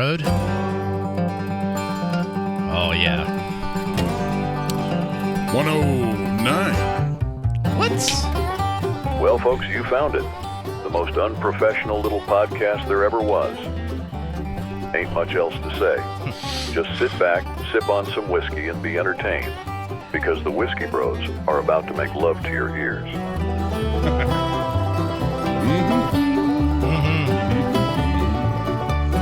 Road. Oh, yeah. 109. What? Well, folks, you found it. The most unprofessional little podcast there ever was. Ain't much else to say. Just sit back, sip on some whiskey, and be entertained. Because the Whiskey Bros are about to make love to your ears.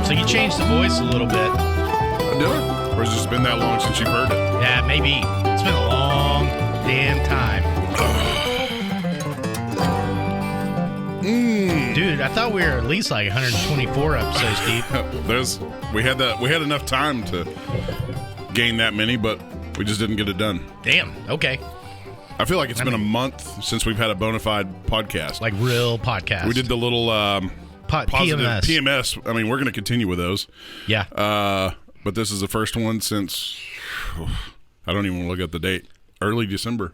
So you changed the voice a little bit. I do it? Or has it just been that long since you've heard it? Yeah, maybe. It's been a long damn time. Dude, I thought we were at least like 124 episodes deep. We had enough time to gain that many, but we just didn't get it done. Damn. Okay. I feel like it's been a month since we've had a bona fide podcast. Like real podcast. We did the little positive PMS. I mean, we're going to continue with those. Yeah. But this is the first one since, I don't even want to look at the date, early December.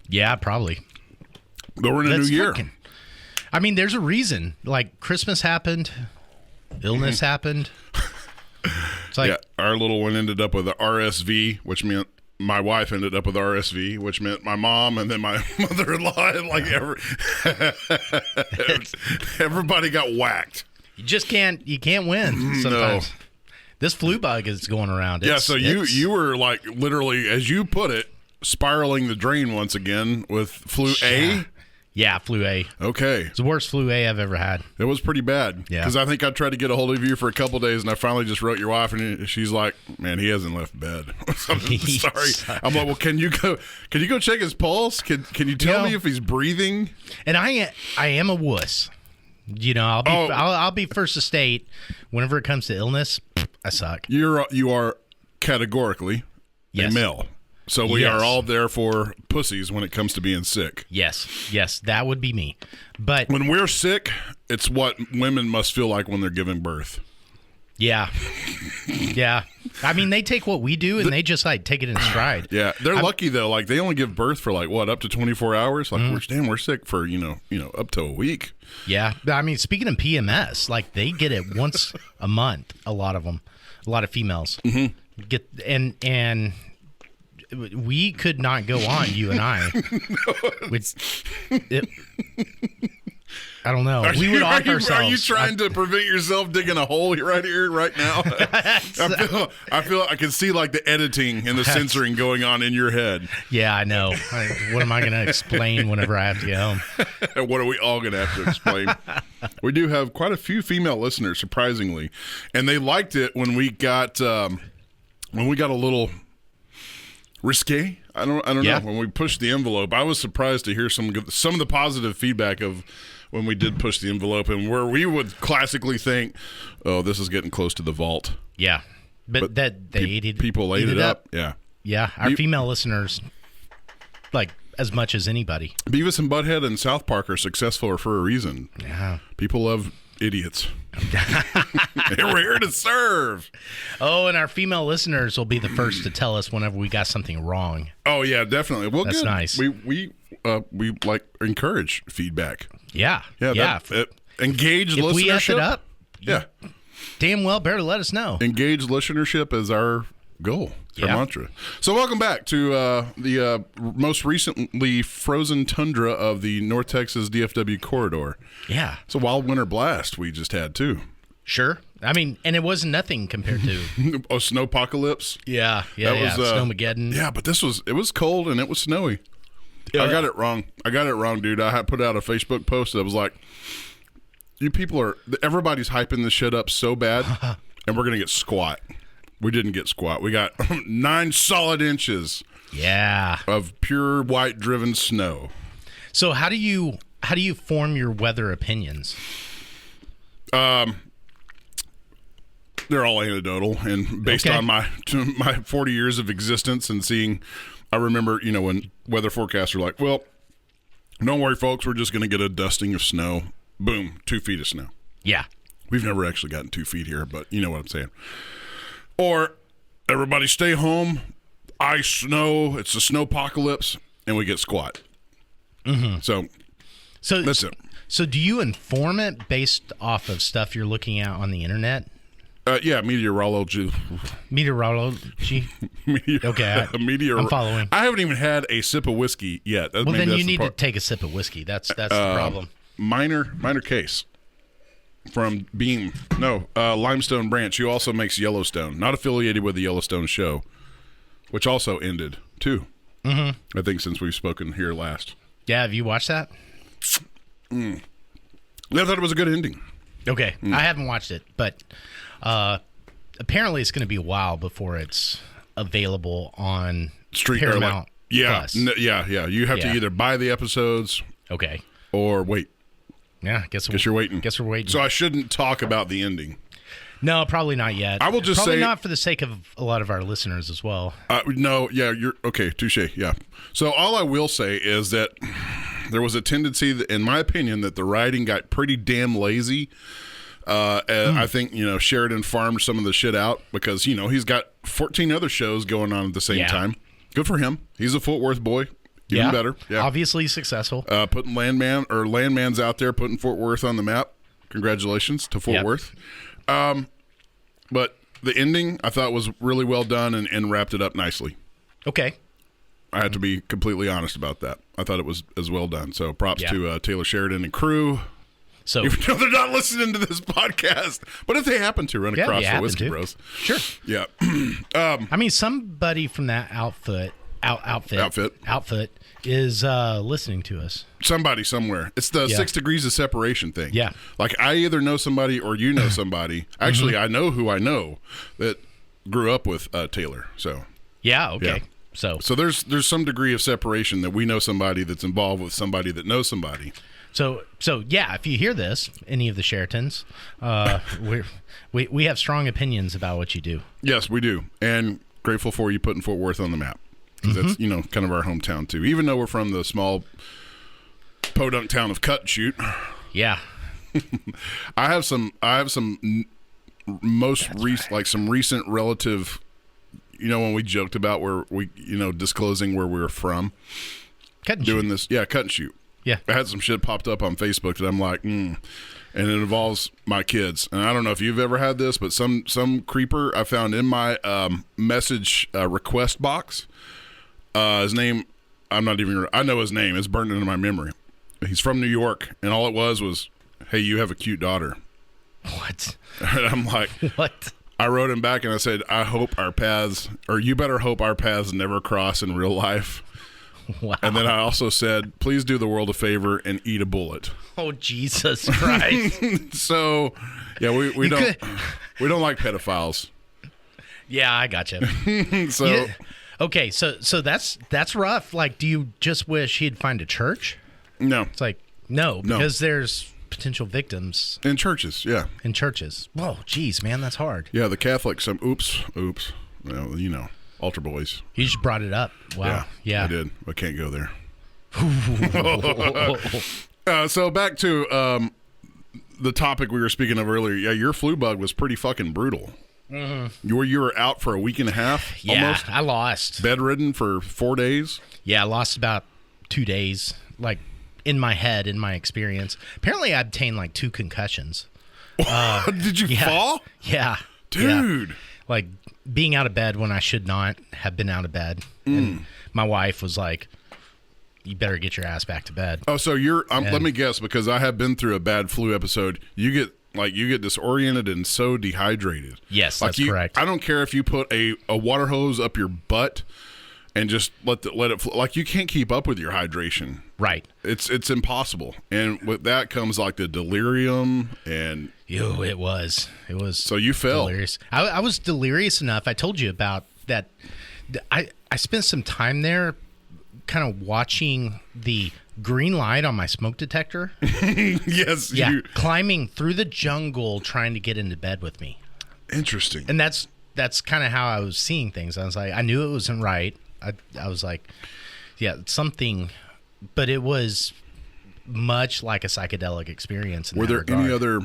Yeah, probably. But we're in a new year. I mean, there's a reason. Like, Christmas happened. Illness happened. It's like, yeah, our little one ended up with the RSV, which meant my wife ended up with RSV, which meant my mom and then my mother-in-law. Like everybody got whacked. You can't win sometimes. No. This flu bug is going around. So you were like literally, as you put it, spiraling the drain once again with flu A. Yeah, flu A. Okay. It's the worst flu A I've ever had. It was pretty bad. Yeah. Because I think I tried to get a hold of you for a couple of days, and I finally just wrote your wife, and she's like, "Man, he hasn't left bed." I'm sorry. I'm like, "Well, can you go check his pulse? Can you tell me if he's breathing?" And I am a wuss. You know, I'll be first to state whenever it comes to illness, I suck. You are categorically a male. So we are all there for pussies when it comes to being sick. Yes, that would be me. But when we're sick, it's what women must feel like when they're giving birth. Yeah. Yeah. I mean, they take what we do and they just like take it in stride. Yeah. They're lucky though. Like they only give birth for like what, up to 24 hours? Like we're sick for, you know, up to a week. Yeah. I mean, speaking of PMS, like they get it once a month, a lot of them. A lot of females. Get and we could not go on, you and I. I don't know. We would off ourselves. Are you trying to prevent yourself digging a hole right here, right now? I feel I can see like the editing and the censoring going on in your head. Yeah, I know. What am I going to explain whenever I have to get home? What are we all going to have to explain? We do have quite a few female listeners, surprisingly, and they liked it when we got a little risque. I don't know. When we pushed the envelope, I was surprised to hear some of the positive feedback of when we did push the envelope, and where we would classically think, "Oh, this is getting close to the vault." Yeah, but people ate it up. Yeah. Our female listeners, like as much as anybody. Beavis and Butthead and South Park are successful for a reason. Yeah, people love idiots. We're here to serve. Oh, and our female listeners will be the first to tell us whenever we got something wrong. Oh yeah, definitely. Well, that's good. Nice. We like encourage feedback. Yeah. Engaged listenership. If we F it up, yeah, damn well better let us know. Engaged listenership is our goal. It's our mantra. So welcome back to the most recently frozen tundra of the North Texas DFW corridor. Yeah. It's a wild winter blast we just had too. Sure. I mean, and it was nothing compared to a snowpocalypse. Yeah. Snowmageddon. Yeah, but it was cold and it was snowy. Yeah. I got it wrong, dude. I had put out a Facebook post that was like, you people everybody's hyping this shit up so bad, and we're going to get squat. We didn't get squat. We got 9 solid inches of pure white-driven snow. So how do you form your weather opinions? They're all anecdotal and based on my 40 years of existence and seeing. I remember, when weather forecasts are like, well, don't worry, folks, we're just going to get a dusting of snow. Boom, 2 feet of snow. Yeah. We've never actually gotten 2 feet here, but you know what I'm saying. Or everybody stay home, ice, snow, it's a snowpocalypse, and we get squat. Mm-hmm. So that's it. So do you inform it based off of stuff you're looking at on the internet? Yeah, meteorology. Meteorology. Okay, I'm following. I haven't even had a sip of whiskey yet. Well, then you need to take a sip of whiskey. That's the problem. Minor case from Beam. No, Limestone Branch. Who also makes Yellowstone. Not affiliated with the Yellowstone show, which also ended too. I think since we've spoken here last. Yeah, have you watched that? Yeah, I thought it was a good ending. Okay, I haven't watched it, but apparently it's going to be a while before it's available on Paramount Plus. Yeah. You have to either buy the episodes, okay, or wait. Yeah, guess you're waiting. Guess we're waiting. So I shouldn't talk about the ending. No, probably not yet. I will just probably say, not for the sake of a lot of our listeners as well. No, yeah, you're okay. Touche. Yeah. So all I will say is that there was a tendency, in my opinion, that the writing got pretty damn lazy. I think, Sheridan farmed some of the shit out because, he's got 14 other shows going on at the same time. Good for him. He's a Fort Worth boy. Even better. Yeah. Obviously successful. Putting Landman's out there, putting Fort Worth on the map. Congratulations to Fort Worth. But the ending I thought was really well done and wrapped it up nicely. Okay. I have to be completely honest about that. I thought it was as well done. So props to Taylor Sheridan and crew. So, even though they're not listening to this podcast, but if they happen to run across the Whiskey Bros, sure, yeah. I mean, somebody from that outfit is listening to us. Somebody somewhere. It's the 6 degrees of separation thing. Yeah, like I either know somebody or you know somebody. Actually, I know who I know that grew up with Taylor. So yeah, okay. Yeah. So there's some degree of separation that we know somebody that's involved with somebody that knows somebody. So yeah, if you hear this, any of the Sheratons, we have strong opinions about what you do. Yes, we do, and grateful for you putting Fort Worth on the map because that's kind of our hometown too. Even though we're from the small podunk town of Cut and Shoot. Yeah, I have some some recent relative. When we joked about where we disclosing where we were from, Cut and Shoot. Cut and Shoot. Yeah, I had some shit popped up on Facebook that I'm like, and it involves my kids. And I don't know if you've ever had this, but some creeper I found in my message request box. His name, I know his name. It's burned into my memory. He's from New York, and all it was, hey, you have a cute daughter. What? And I'm like, what? I wrote him back and I said, you better hope our paths never cross in real life. Wow. And then I also said, please do the world a favor and eat a bullet. Oh, Jesus Christ. So, yeah, we don't like pedophiles. Yeah, I gotcha. So, okay, so that's rough. Like, do you just wish he'd find a church? No. It's like, no, because there's potential victims. In churches, yeah. In churches. Whoa, geez, man, that's hard. Yeah, the Catholics, oops. Well, altar boys. You just brought it up. Wow. Yeah. I did. I can't go there. So back to the topic we were speaking of earlier. Yeah, your flu bug was pretty fucking brutal. Mm-hmm. You were out for a week and a half. Yeah, almost. I lost. Bedridden for 4 days. Yeah, I lost about 2 days. Like in my head, in my experience. Apparently, I obtained like 2 concussions. Did you fall? Yeah, dude. Yeah. Like being out of bed when I should not have been out of bed. And my wife was like, you better get your ass back to bed. Oh, so let me guess, because I have been through a bad flu episode. You get disoriented and so dehydrated. Yes, that's correct. I don't care if you put a water hose up your butt and just let it flow. Like, you can't keep up with your hydration. Right. It's impossible. And with that comes like the delirium and it was so you fell. Delirious. I was delirious enough. I told you about that. I spent some time there kind of watching the green light on my smoke detector. Yes. Yeah. Climbing through the jungle trying to get into bed with me. Interesting. And that's kind of how I was seeing things. I was like, I knew it wasn't right. I was like, yeah, something, but it was much like a psychedelic experience. Were there any other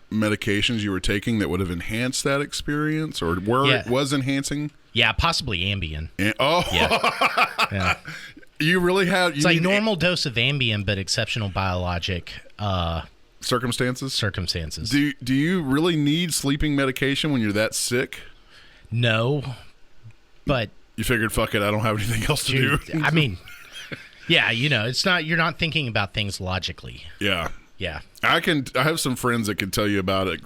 medications you were taking that would have enhanced that experience, or it was enhancing? Yeah, possibly Ambien. Yeah. You really had... It's like normal dose of Ambien, but exceptional biologic circumstances. Do you really need sleeping medication when you're that sick? No, but you figured, fuck it, I don't have anything else to do. I mean, yeah, it's not. You're not thinking about things logically. Yeah. Yeah. I have some friends that can tell you about it.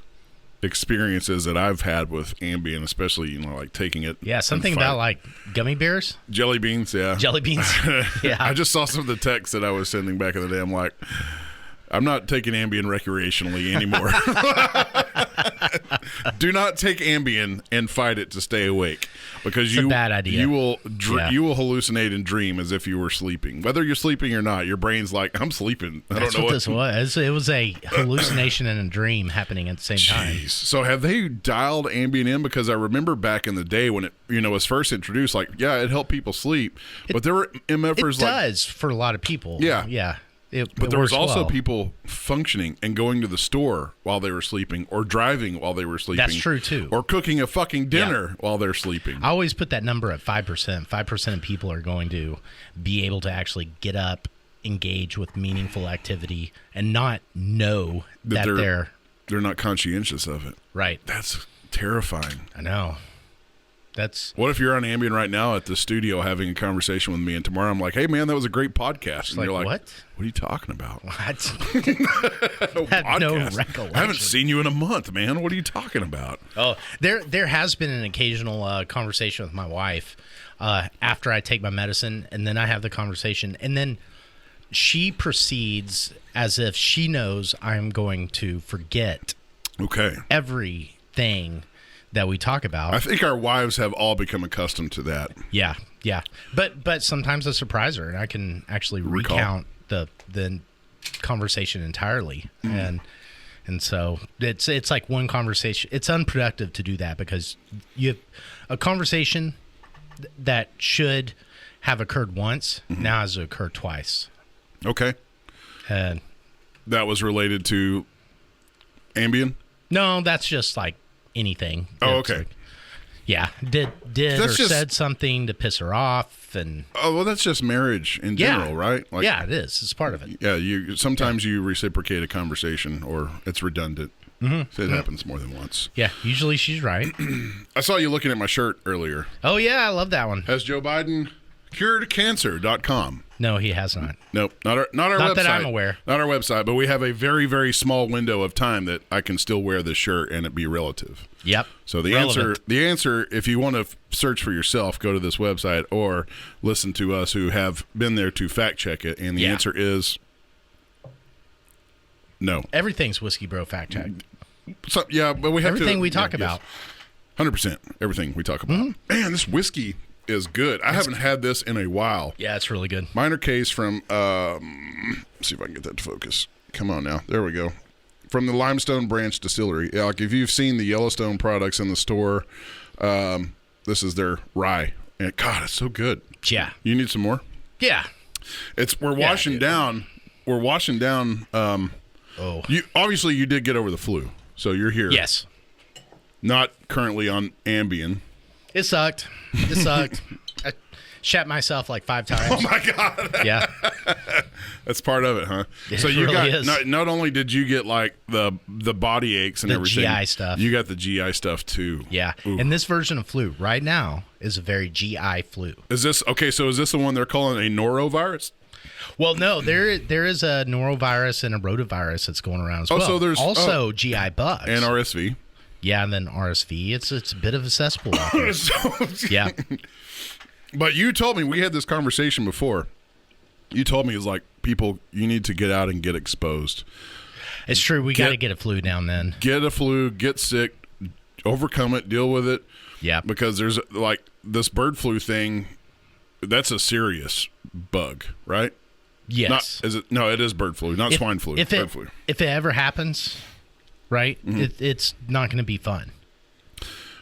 Experiences that I've had with Ambien, especially like taking it. Yeah, something about like gummy bears, jelly beans. Yeah, jelly beans. Yeah, I just saw some of the texts that I was sending back in the day. I'm like, I'm not taking Ambien recreationally anymore. Do not take Ambien and fight it to stay awake, because it's a bad idea. You will hallucinate and dream as if you were sleeping, whether you're sleeping or not. Your brain's like, I'm sleeping. I don't know what this was. It was a hallucination and a dream happening at the same time. So have they dialed Ambien in? Because I remember back in the day when it was first introduced, like, yeah, it helped people sleep, but there were MFers. It does for a lot of people. Yeah. But there was also people functioning and going to the store while they were sleeping, or driving while they were sleeping. That's true, too. Or cooking a fucking dinner while they're sleeping. I always put that number at 5%. 5% of people are going to be able to actually get up, engage with meaningful activity, and not know that they're not conscientious of it. Right. That's terrifying. I know. What if you're on Ambien right now at the studio having a conversation with me, and tomorrow I'm like, hey, man, that was a great podcast. And you're like, what are you talking about? What? I have no recollection. I haven't seen you in a month, man. What are you talking about? Oh, there has been an occasional conversation with my wife after I take my medicine, and then I have the conversation, and then she proceeds as if she knows I'm going to forget everything that we talk about. I think our wives have all become accustomed to that. Yeah. But sometimes I surprise her, and I can actually recount the conversation entirely. And so it's like one conversation. It's unproductive to do that, because you have a conversation that should have occurred once now has occurred twice. Okay. And that was related to Ambien? No, that's just like anything. Oh, okay. Like, yeah, did or said something to piss her off, and well, that's just marriage in general, right? Like, yeah, it is. It's part of it. Yeah, you sometimes you reciprocate a conversation, or it's redundant. So it happens more than once. Yeah, usually she's right. I saw you looking at my shirt earlier. Oh yeah, I love that one. Has Joe Biden cured cancer.com? No, he has not. Nope, not our website. Not that I'm aware. Not our website, but we have a very, very small window of time that I can still wear this shirt and it be relative. Yep. So the answer, if you want to search for yourself, go to this website or listen to us who have been there to fact check it, and the answer is no. Everything's Whiskey Bro fact check. So, yeah, but we have everything we talk about. 100%. Everything we talk about. Man, this whiskey is good. I haven't had this in a while. Yeah, it's really good. Minor case from, let's see if I can get that to focus. Come on now. There we go. From the Limestone Branch Distillery. Yeah, like if you've seen the Yellowstone products in the store, this is their rye. And God, it's so good. Yeah. You need some more? Yeah. We're washing down. We're washing down. Obviously, you did get over the flu, so you're here. Yes. Not currently on Ambien. It sucked. I shat myself like 5 times. Oh my God. Yeah. That's part of it, huh? So you really not only did you get like the body aches and everything. The GI stuff. You got the GI stuff too. Yeah. Ooh. And this version of flu right now is a very GI flu. Is this okay? So is this the one they're calling a norovirus? Well, no, there is a norovirus and a rotavirus that's going around as well. So there's also GI bugs and RSV. Yeah, and then RSV. It's a bit of a cesspool out there. Yeah. But you told me, we had this conversation before. You told me it's like, people, you need to get out and get exposed. It's true. We got to get a flu down then. Get a flu, get sick, overcome it, deal with it. Yeah. Because there's like this bird flu thing, that's a serious bug, right? Yes. No, it is bird flu, not swine flu. Bird flu. If it ever happens, right, it's not going to be fun.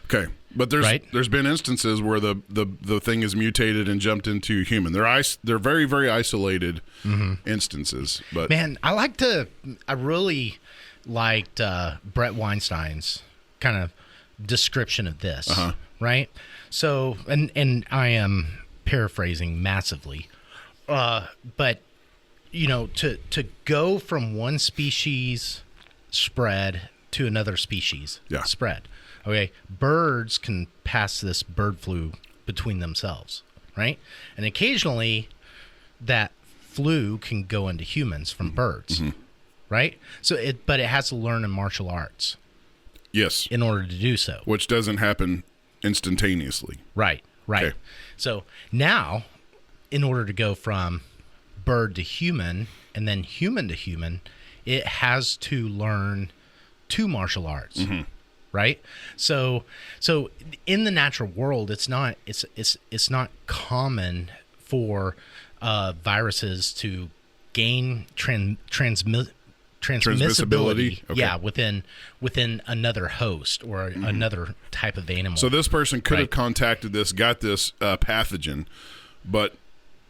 Okay. But there's been instances where the thing is mutated and jumped into human. They're very, very isolated instances. But man, I really liked Brett Weinstein's kind of description of this. Right? So, and I am paraphrasing massively, but to go from one species spread to another species. Yeah. Spread. Okay. Birds can pass this bird flu between themselves, right? And occasionally that flu can go into humans from birds, right? But it has to learn in martial arts. Yes. In order to do so. Which doesn't happen instantaneously. Right. Okay. So now, in order to go from bird to human and then human to human, it has to learn 2 martial arts. Right? So in the natural world, it's not common for viruses to gain transmissibility. Okay. Yeah, within another host or another type of animal. So this person could have contacted this, got this pathogen, but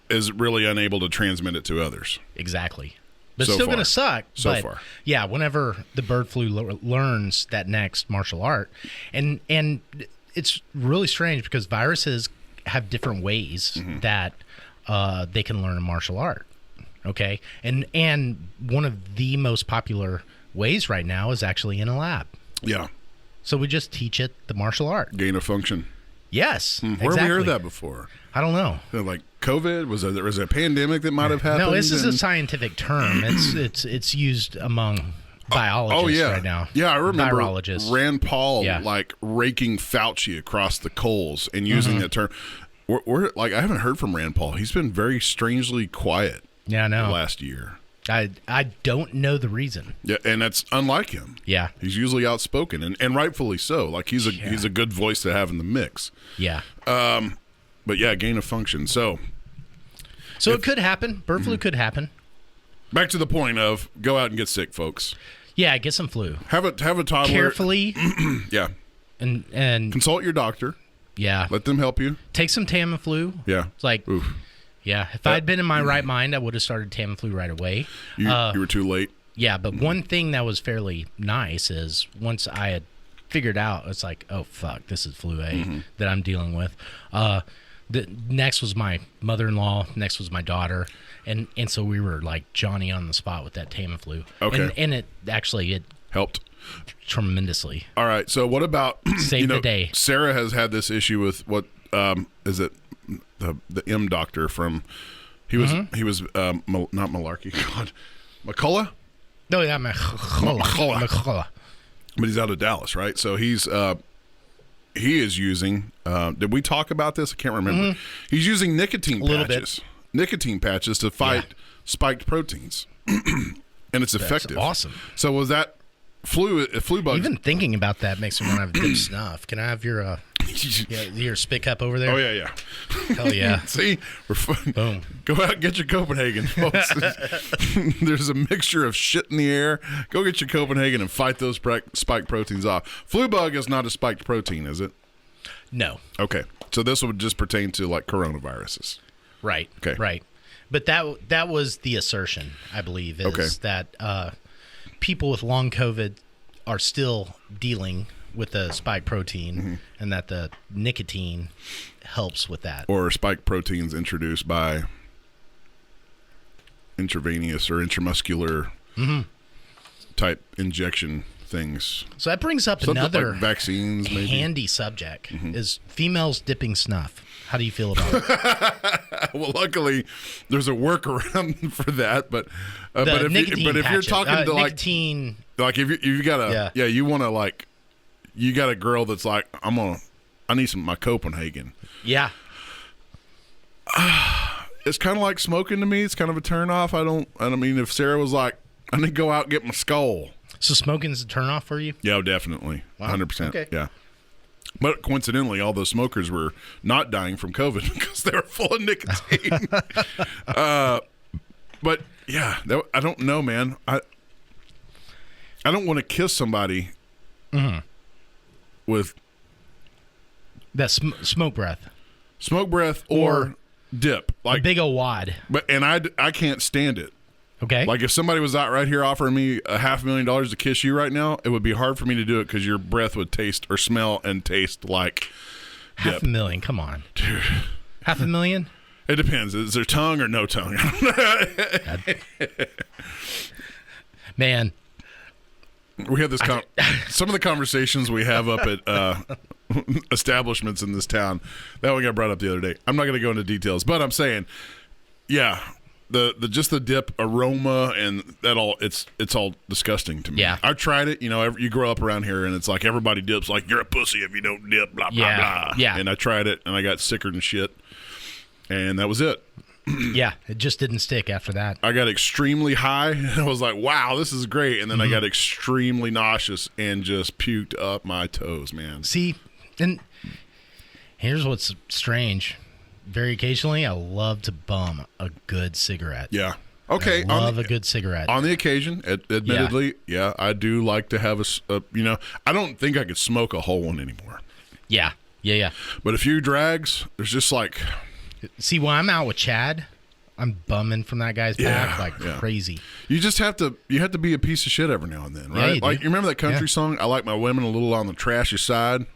is really unable to transmit it to others. Exactly. But So still far. going to suck. So but far. Yeah, whenever the bird flu learns that next martial art, and it's really strange because viruses have different ways that they can learn a martial art. Okay, and one of the most popular ways right now is actually in a lab. Yeah. So we just teach it the martial art. Gain of function. Yes. Where exactly. have we heard that before? I don't know. Like COVID? Was there a pandemic that might have happened? No, this is a scientific term. It's used among biologists right now. Yeah, I remember virologists. Rand Paul like raking Fauci across the coals and using that term. We're like, I haven't heard from Rand Paul. He's been very strangely quiet. Yeah, I know. Last year. I don't know the reason. Yeah, and that's unlike him. Yeah. He's usually outspoken and rightfully so. Like he's a good voice to have in the mix. Yeah. But yeah, gain of function. So it could happen. Bird flu could happen. Back to the point of go out and get sick, folks. Yeah, get some flu. Have a toddler carefully. Yeah. And consult your doctor. Yeah. Let them help you. Take some Tamiflu. Yeah. It's like oof. Yeah, if I'd been in my right mind, I would have started Tamiflu right away. You were too late. Yeah, but one thing that was fairly nice is once I had figured out, it's like, oh, fuck, this is flu A that I'm dealing with. The next was my mother-in-law. Next was my daughter. And so we were like Johnny on the spot with that Tamiflu. Okay. And it actually helped tremendously. All right. So what about save the day? Sarah has had this issue with what is it? The M doctor from he was not Malarkey. God, McCullough. No, yeah, McCullough. But he's out of Dallas, right? So he is using. Did we talk about this? I can't remember. He's using nicotine patches to fight spiked proteins, and it's effective. Awesome. So was that flu bug? Even thinking about that makes me want to have a dip snuff. Can I have your spit cup over there? Oh yeah. Hell yeah. See, we're fun. Boom. Go out and get your Copenhagen, folks. There's a mixture of shit in the air. Go get your Copenhagen and fight those spiked proteins off. Flu bug is not a spiked protein, is it? No. Okay. So this would just pertain to like coronaviruses. Right. Okay. Right. But that was the assertion, I believe, is that people with long COVID are still dealing with the spike protein and that the nicotine helps with that. Or spike proteins introduced by intravenous or intramuscular type injection things. So that brings up something another like vaccines, maybe. Handy subject is females dipping snuff. How do you feel about it? Well, luckily, there's a workaround for that. But if you're talking to nicotine, like if you got you want to like, you got a girl that's like, I need my Copenhagen. Yeah. It's kind of like smoking to me. It's kind of a turn off. I mean, if Sarah was like, I need to go out and get my skull. So smoking's a turn off for you? Yeah, definitely. Wow. 100%. Okay. Yeah. But coincidentally, all those smokers were not dying from COVID because they were full of nicotine. But yeah, I don't know, man. I don't want to kiss somebody with that smoke breath, or dip, like a big old wad. But I can't stand it. Okay. Like if somebody was out right here offering me $500,000 to kiss you right now, it would be hard for me to do it because your breath would taste or smell and taste like dip. $500,000. Come on, dude. $500,000. It depends. Is there tongue or no tongue? Man, We have this. Some of the conversations we have up at establishments in this town that one got brought up the other day. I'm not going to go into details, but I'm saying, yeah, the just the dip aroma and that all it's all disgusting to me. Yeah, I tried it. You know, you grow up around here and it's like everybody dips. Like you're a pussy if you don't dip. Blah blah blah. Yeah. And I tried it and I got sicker than shit. And that was it. Yeah, it just didn't stick after that. I got extremely high, and I was like, wow, this is great. And then I got extremely nauseous and just puked up my toes, man. See, and here's what's strange. Very occasionally, I love to bum a good cigarette. Yeah. Okay. I love a good cigarette. On the occasion, admittedly, yeah, I do like to have I don't think I could smoke a whole one anymore. Yeah. But a few drags, there's just like... See, when I'm out with Chad, I'm bumming from that guy's back like crazy. You just have to be a piece of shit every now and then, right? Yeah, like you remember that country song? I like my women a little on the trashy side.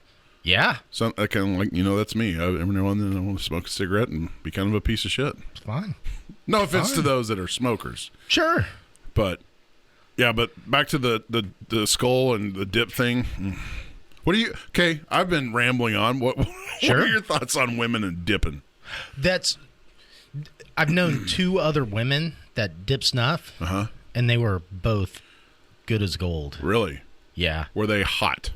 Yeah. So I kind of like, that's me. Every now and then I want to smoke a cigarette and be kind of a piece of shit. It's fine. No offense to those that are smokers. Sure. But yeah, but back to the skull and the dip thing. What do you? Okay, I've been rambling on. What are your thoughts on women and dipping? I've known two other women that dip snuff, and they were both good as gold. Really? Yeah. Were they hot?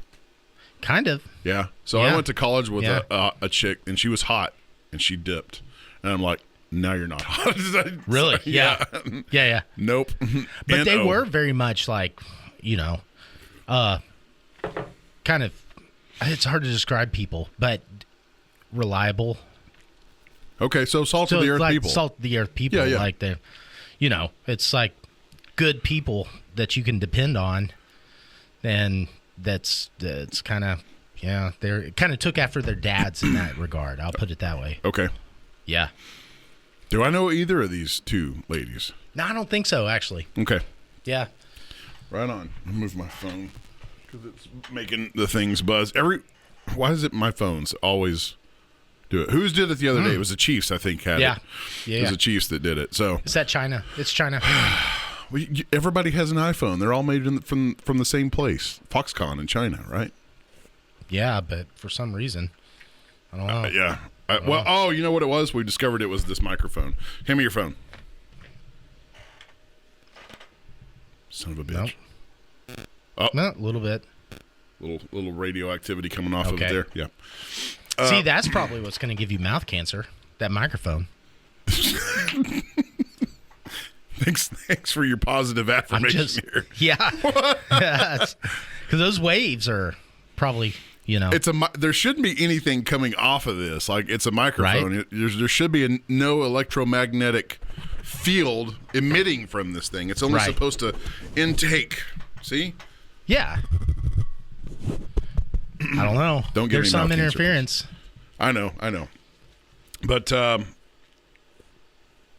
Kind of. Yeah. So I went to college with a chick, and she was hot, and she dipped, and I'm like, now you're not hot. Really? Yeah. Yeah. Nope. But they were very much like, kind of. It's hard to describe people, but reliable. Okay, so salt of the earth people. Salt of the earth people. Yeah. Like they're, it's like good people that you can depend on. And that's kind of, they kind of took after their dads in that regard. I'll put it that way. Okay. Yeah. Do I know either of these two ladies? No, I don't think so, actually. Okay. Yeah. Right on. I'll move my phone because it's making the things buzz. Why is it my phone's always... do it. Who's did it the other day? It was the Chiefs, I think, had it. Yeah. It was the Chiefs that did it. So is that China? It's China. Everybody has an iPhone. They're all made from the same place, Foxconn in China, right? Yeah, but for some reason, I don't know. Yeah. You know what it was? We discovered it was this microphone. Hand me your phone. Son of a bitch. Nope. Oh, no, a little bit. Little radioactivity coming off of there. Yeah. See, that's probably what's going to give you mouth cancer, that microphone. Thanks for your positive affirmation here. Yeah. Because those waves are probably, there shouldn't be anything coming off of this. Like, it's a microphone. Right. There should be no electromagnetic field emitting from this thing. It's only supposed to intake. See? Yeah. I don't know. There's some interference. I know. But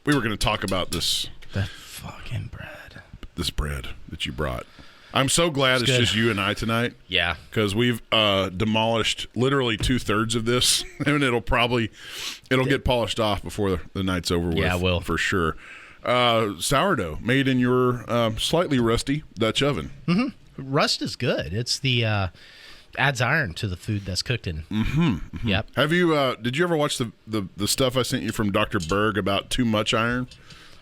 we were going to talk about this. The fucking bread. This bread that you brought. I'm so glad it's just you and I tonight. Yeah. Because we've demolished literally 2/3 of this, and it'll get polished off before the night's over with. Yeah, it will. For sure. Sourdough made in your slightly rusty Dutch oven. Mm-hmm. Rust is good. It's the adds iron to the food that's cooked in. Mm-hmm. Yep. Have you? Did you ever watch the stuff I sent you from Dr. Berg about too much iron,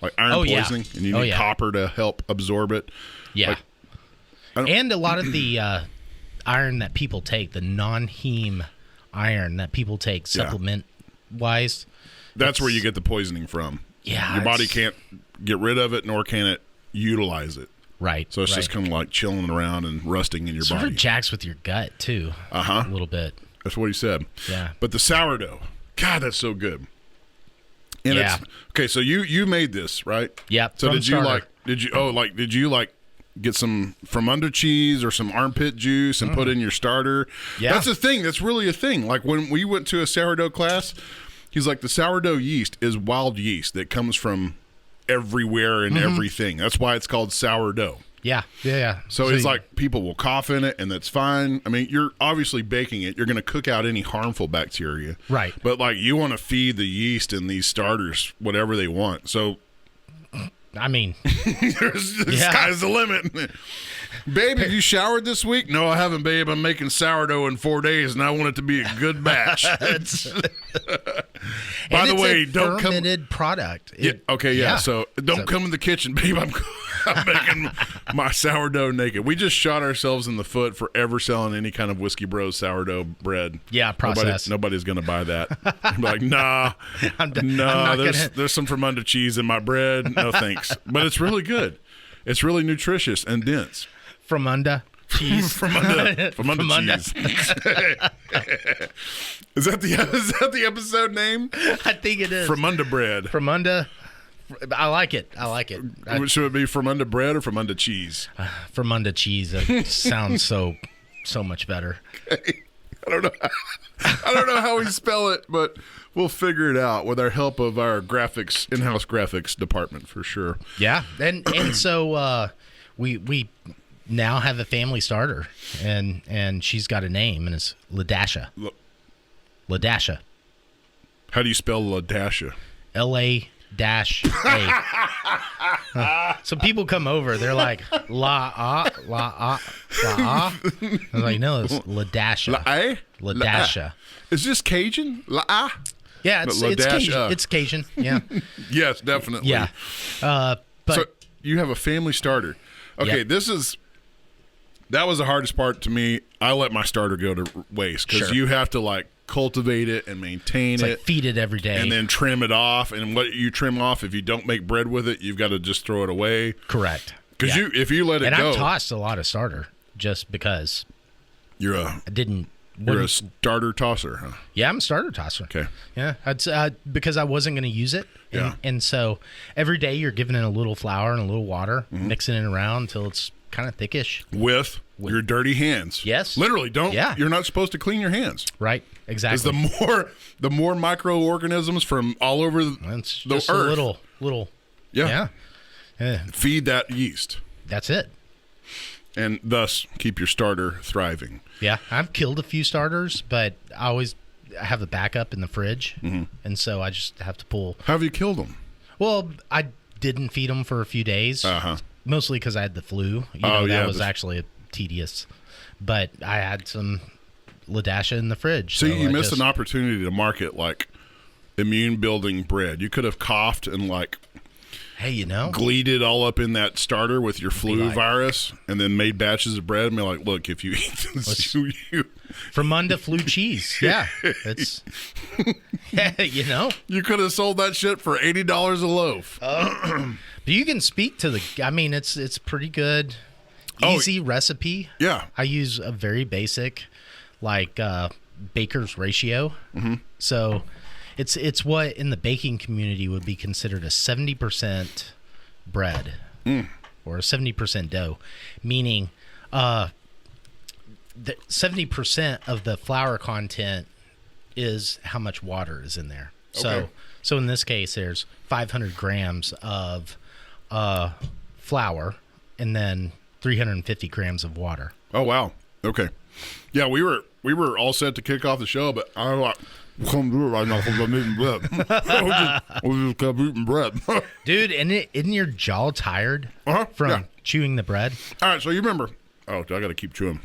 like iron poisoning, and you need copper to help absorb it? Yeah. And a lot of the iron that people take, the non-heme iron that people take supplement wise. That's where you get the poisoning from. Yeah. Your body can't get rid of it, nor can it utilize it. Right. So it's just kind of like chilling around and rusting in your body. Sort of jacks with your gut, too. A little bit. That's what he said. Yeah. But the sourdough, God, that's so good. And okay, so you made this, right? Yep. So did you get some Fromunda cheese or some armpit juice and put in your starter? Yeah. That's a thing. That's really a thing. Like when we went to a sourdough class, he's like, the sourdough yeast is wild yeast that comes from everywhere and everything. That's why it's called sourdough. Yeah. So it's like people will cough in it, and that's fine. I mean, you're obviously baking it. You're going to cook out any harmful bacteria. Right. But, like, you want to feed the yeast in these starters whatever they want. So I mean, the sky's the limit. Babe, have you showered this week? No, I haven't, babe. I'm making sourdough in 4 days, and I want it to be a good batch. By the way, don't come. Fermented product. So don't come in the kitchen, babe. I'm making my sourdough naked. We just shot ourselves in the foot for ever selling any kind of Whiskey Bros sourdough bread. Yeah, process. Nobody's going to buy that. I'm like, nah, there's some Fromunda cheese in my bread. No thanks. But it's really good. It's really nutritious and dense. Fromunda cheese. Fromunda cheese. Is that the episode name? I think it is. Fromunda bread. Fromunda. I like it. Should it be Fromunda bread or Fromunda cheese? Fromunda cheese. It sounds so much better. Okay. I don't know how we spell it, but we'll figure it out with our help of our in-house graphics department for sure. Yeah, and so we now have a family starter, and she's got a name, and it's Ladasha. Ladasha. How do you spell Ladasha? L-A-A. So people come over, they're like, la-ah. I was like, no, it's Ladasha. Ladasha. Is this Cajun? La-ah? Yeah, it's Cajun. It's Cajun, yeah. Yes, definitely. Yeah. But so you have a family starter. Okay, yep. That was the hardest part to me. I let my starter go to waste because you have to cultivate it and maintain it. Feed it every day. And then trim it off. And what you trim off, if you don't make bread with it, you've got to just throw it away. Correct. Because if you let it go. And I tossed a lot of starter just because you're a starter tosser, huh? Yeah, I'm a starter tosser. Okay. Yeah, because I wasn't going to use it. And so every day you're giving it a little flour and a little water, mixing it around until it's kind of thickish. With your dirty hands. Yes. Literally, you're not supposed to clean your hands. Right, exactly. Because the more microorganisms from all over the earth. A little. Yeah. Feed that yeast. That's it. And thus keep your starter thriving. Yeah, I've killed a few starters, but I always have a backup in the fridge, and so I just have to pull. How have you killed them? Well, I didn't feed them for a few days, mostly because I had the flu. That was actually tedious, but I had some Ladasha in the fridge. So you missed an opportunity to market immune-building bread. You could have coughed and gleated all up in that starter with your flu virus and then made batches of bread and be like, look, if you eat this, Fromunda flu cheese. Yeah. It's, You could have sold that shit for $80 a loaf. But you can speak to it's pretty good, easy recipe. Yeah. I use a very basic, baker's ratio. So it's what in the baking community would be considered a 70% bread or a 70% dough, meaning 70% of the flour content is how much water is in there. Okay. So in this case, there's 500 grams of flour and then 350 grams of water. Oh, wow. Okay. Yeah, we were all set to kick off the show, but I was like, come do it right now because I'm eating bread. we just kept eating bread. Dude, isn't your jaw tired from chewing the bread? All right, so you remember. Oh, I got to keep chewing.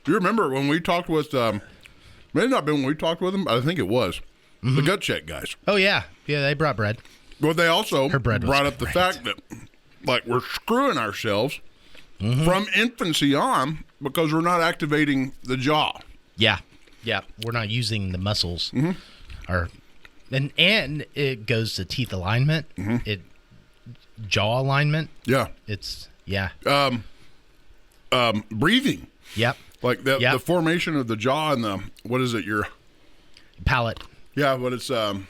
Do you remember when we talked with, may not been when we talked with them, I think it was, the Gut Check guys. Oh, yeah. Yeah, they brought bread. Well, they also brought up the fact that, we're screwing ourselves from infancy on because we're not activating the jaw. Yeah. Yeah. We're not using the muscles. And it goes to teeth alignment, jaw alignment. Yeah. Breathing. Yep. The formation of the jaw and your palate. Yeah, but it's hard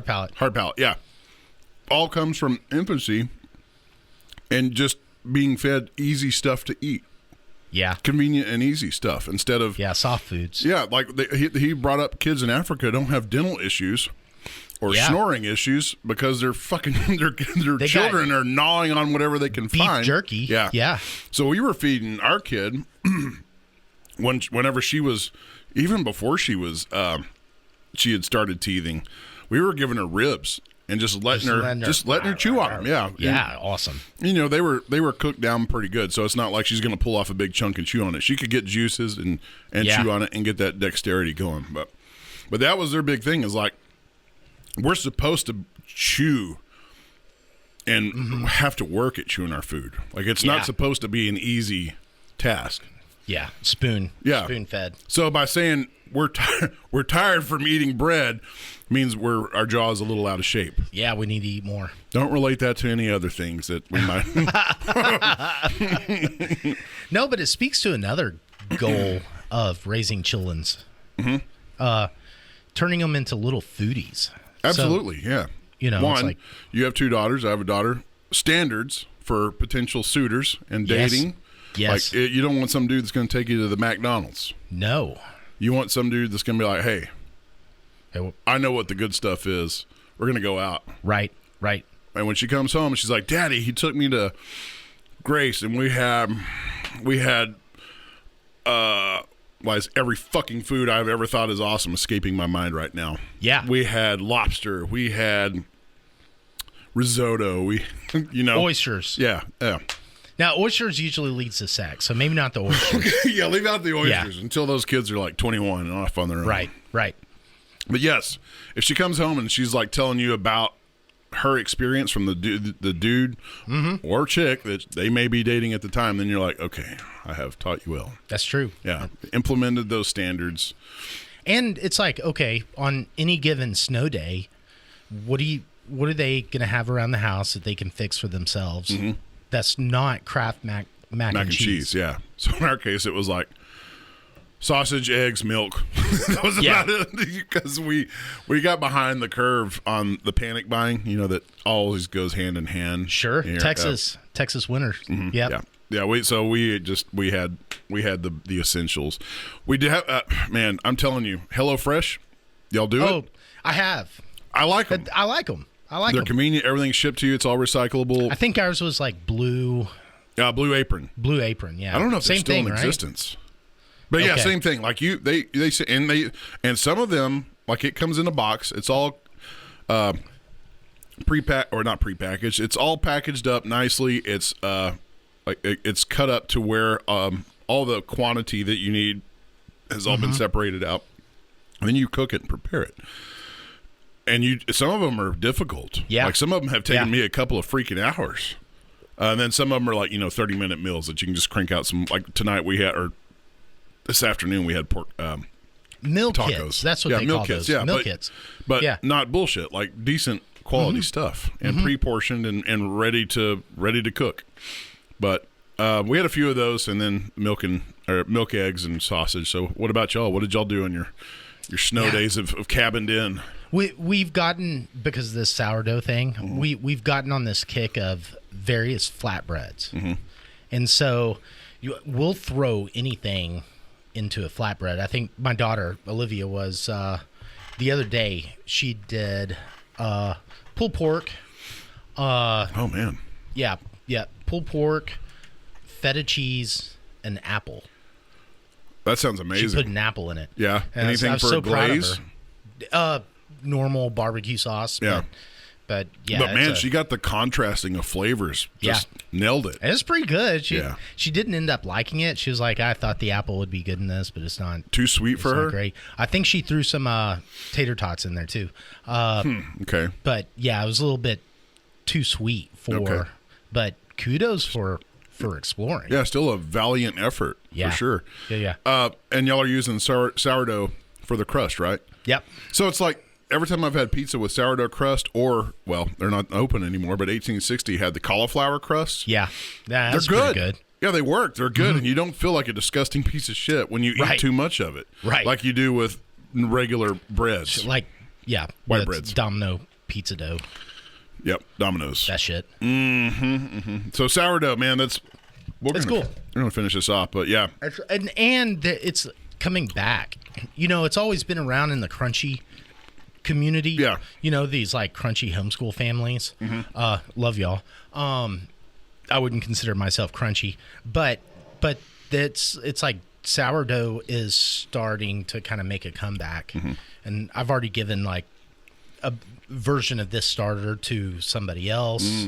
palate. Hard palate, yeah. All comes from infancy and just being fed easy stuff to eat. Yeah. Convenient and easy stuff instead of soft foods. Yeah, he brought up kids in Africa don't have dental issues or snoring issues because their children are gnawing on whatever they can find. Beef jerky. Yeah. Yeah. So we were feeding our kid whenever she was, even before she was, she had started teething, we were giving her ribs and just letting her chew on them. Yeah. Yeah. And, awesome. you know, they were cooked down pretty good, so it's not like she's going to pull off a big chunk and chew on it. She could get juices and chew on it and get that dexterity going. But that was their big thing, is like, we're supposed to chew and have to work at chewing our food. Like, it's not supposed to be an easy task. Yeah. Spoon fed. So by saying we're tired from eating bread means our jaw is a little out of shape. Yeah, we need to eat more. Don't relate that to any other things that we might. No, but it speaks to another goal of raising chillins. Turning them into little foodies. Absolutely, so, yeah. You know, one, like, you have 2 daughters. I have a daughter. Standards for potential suitors and dating. Yes. Like, you don't want some dude that's going to take you to the McDonald's. No. You want some dude that's going to be like, hey, well, I know what the good stuff is. We're going to go out. Right. And when she comes home, she's like, Daddy, he took me to Grace, and we had every fucking food I've ever thought is awesome escaping my mind right now. Yeah. We had lobster. We had risotto. Oysters. Yeah. Now, oysters usually leads to sex, so maybe not the oysters. Yeah, leave out the oysters until those kids are like 21 and off on their own. Right. But yes, if she comes home and she's like telling you about her experience from the dude or chick that they may be dating at the time, then you're like, okay, I have taught you well. That's true. Yeah, implemented those standards. And it's like, okay, on any given snow day, what are they going to have around the house that they can fix for themselves? That's not Kraft mac and cheese. Yeah. So in our case, it was like sausage, eggs, milk. That was about it, because we got behind the curve on the panic buying. You know, that always goes hand in hand. Sure, here. Texas winters. Yep. Yeah. We had the essentials. We did have, man. I'm telling you, HelloFresh, y'all do it. Oh, I have. I like them. I like them. They're convenient. Everything's shipped to you. It's all recyclable. I think ours was like Blue Apron. Blue Apron. Yeah. I don't know if they're same still thing, in right? existence. But yeah, same thing. Like they say, and some of them, like, it comes in a box. It's all pre-packed, or not pre-packaged. It's all packaged up nicely. It's it's cut up to where all the quantity that you need has all been separated out. And then you cook it and prepare it. And some of them are difficult. Yeah. Like, some of them have taken me a couple of freaking hours. And then some of them are like, 30-minute meals that you can just crank out some. Like tonight we had, or this afternoon we had pork meal tacos. Kits. That's what they call those. Yeah, meal kits. But not bullshit. Like, decent quality stuff, and pre-portioned and ready to cook. But we had a few of those, and then milk, eggs, and sausage. So what about y'all? What did y'all do on your snow days of cabined in? We've gotten, because of this sourdough thing, we've gotten on this kick of various flatbreads. And so we'll throw anything into a flatbread. I think my daughter, Olivia, was the other day, she did pulled pork. Oh, man. Yeah. Pulled pork, feta cheese, and apple. That sounds amazing. She put an apple in it. Yeah. And anything I was for so a glaze? Proud of her. Normal barbecue sauce. Yeah. But yeah. But man, she got the contrasting of flavors. Just nailed it. It's pretty good. She didn't end up liking it. She was like, I thought the apple would be good in this, but it's not too sweet for her. Great. I think she threw some tater tots in there too. Okay. But yeah, it was a little bit too sweet for. Okay. But kudos for exploring. Yeah, still a valiant effort for sure. Yeah. And y'all are using sourdough for the crust, right? Yep. So it's like, every time I've had pizza with sourdough crust, or, well, they're not open anymore, but 1860 had the cauliflower crust. Yeah. That's they're good. Yeah, they work. They're good, and you don't feel like a disgusting piece of shit when you eat too much of it. Right. Like you do with regular breads. Like, white breads. Domino pizza dough. Yep, Domino's. That shit. So sourdough, man, that's cool. We're going to finish this off, but yeah. And it's coming back. It's always been around in the crunchy community. Yeah. These like crunchy homeschool families. Love y'all. I wouldn't consider myself crunchy, but it's like sourdough is starting to kind of make a comeback. And I've already given like a version of this starter to somebody else,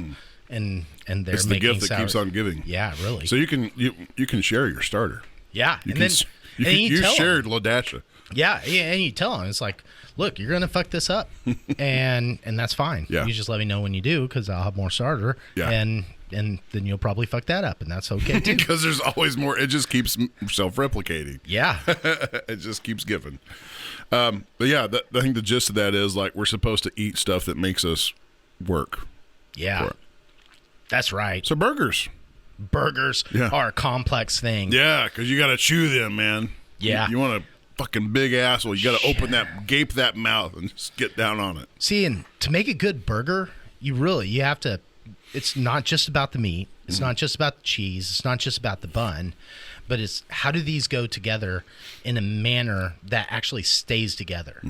and they're It's the making gift that keeps on giving. Yeah, really. So you can share your starter. Yeah, You and then you tell 'em. shared Lodasha. Yeah, and you tell them, it's like, look, you're gonna fuck this up, and that's fine. Yeah. You just let me know when you do, because I'll have more starter. Yeah. and then you'll probably fuck that up, and that's okay too. Because there's always more. It just keeps self-replicating. Yeah, It just keeps giving. But yeah, I think the gist of that is like we're supposed to eat stuff that makes us work. yeah, For it. that's right. So burgers. Burgers Yeah. are a complex thing. Yeah, because you got to chew them, man. Yeah. You want a fucking big asshole. You got to gape that mouth and just get down on it. See, and to make a good burger, you have to. It's not just about the meat. It's not just about the cheese. It's not just about the bun, but it's how do these go together in a manner that actually stays together.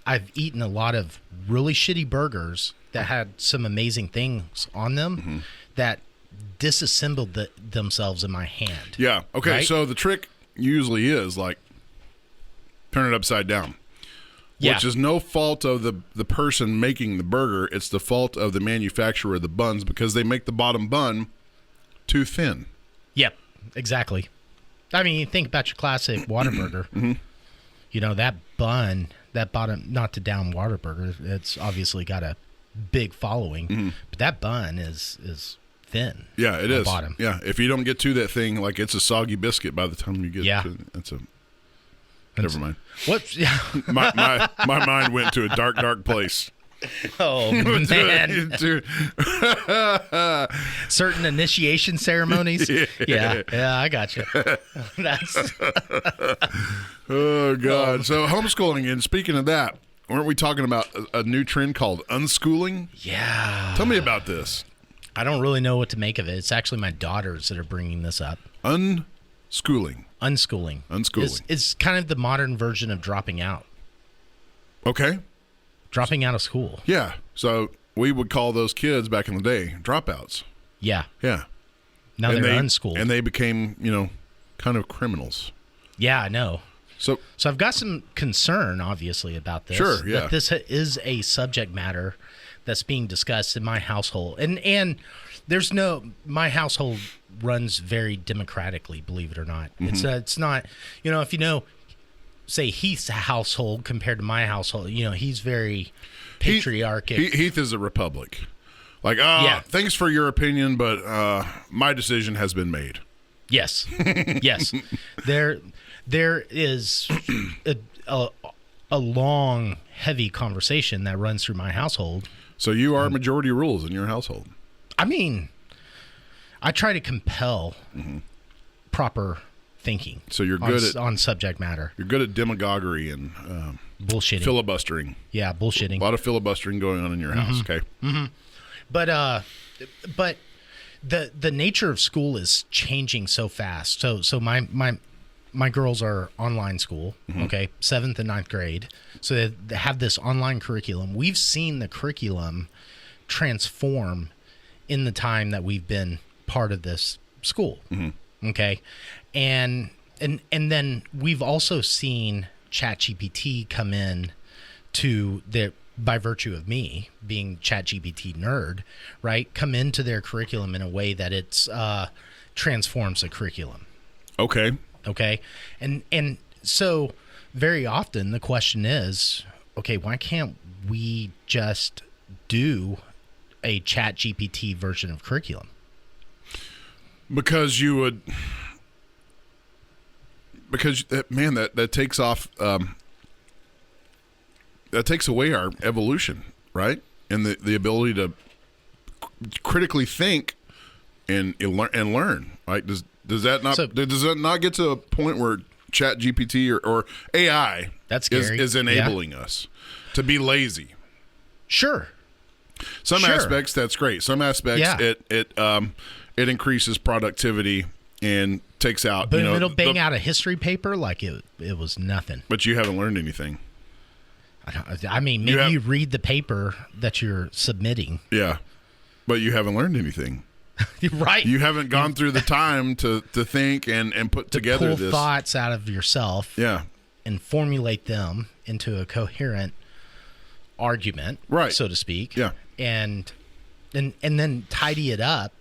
I've eaten a lot of really shitty burgers that had some amazing things on them that disassembled themselves in my hand. Yeah. Okay. Right? So the trick usually is like turn it upside down. Yeah. Which is no fault of the person making the burger. It's the fault of the manufacturer of the buns because they make the bottom bun too thin. Yep, exactly. I mean, think about your classic Whataburger. You know, that bun, that bottom, not to down Whataburger, it's obviously got a big following, but that bun is thin. Yeah, it on is. Bottom. Yeah, if you don't get to that thing, like it's a soggy biscuit by the time you get to it. Never mind. What? Yeah. My mind went to a dark place. Oh, man. Dude. Certain initiation ceremonies. Yeah, I got you. That's Oh, God. So homeschooling, and speaking of that, weren't we talking about a new trend called unschooling? yeah. Tell me about this. I don't really know what to make of it. It's actually my daughters that are bringing this up. Unschooling. Unschooling. It's kind of the modern version of dropping out. Okay. Dropping out of school. Yeah. So we would call those kids back in the day dropouts. Yeah. Yeah. Now And they're unschooled. And they became, kind of criminals. Yeah, I know. So I've got some concern, obviously, about this. Sure, yeah. That this is a subject matter that's being discussed in my household. And there's my household runs very democratically, believe it or not. It's not, if say Heath's household compared to my household, he's very patriarchic. Heath is a republic. Like, Yeah. thanks for your opinion, but my decision has been made. Yes. Yes. There is a long, heavy conversation that runs through my household. So you are majority rules in your household. I mean, I try to compel proper thinking. So you're good on subject matter. You're good at demagoguery and Bullshitting. filibustering. Yeah, bullshitting. A lot of filibustering going on in your house. Okay. But the nature of school is changing so fast. So my girls are online school, okay, 7th and 9th grade. So they have this online curriculum. We've seen the curriculum transform in the time that we've been part of this school, okay? And then we've also seen ChatGPT come in by virtue of me being ChatGPT nerd, right, come into their curriculum in a way that it's transforms the curriculum. Okay. Okay. And so very often the question is, okay, why can't we just do a ChatGPT version of curriculum? Because you would, man, that takes off, that takes away our evolution, right? And the ability to critically think and learn, right? Does that not get to a point where ChatGPT or AI That's scary. is enabling us to be lazy? Sure. Some aspects that's great. Some aspects it increases productivity and takes out. But it'll bang out a history paper like it was nothing. But you haven't learned anything. I mean, maybe you read the paper that you're submitting. Yeah, but you haven't learned anything. Right. You haven't gone through the time to think and put together pull this thoughts out of yourself. Yeah. And formulate them into a coherent argument, right, so to speak. Yeah. And then tidy it up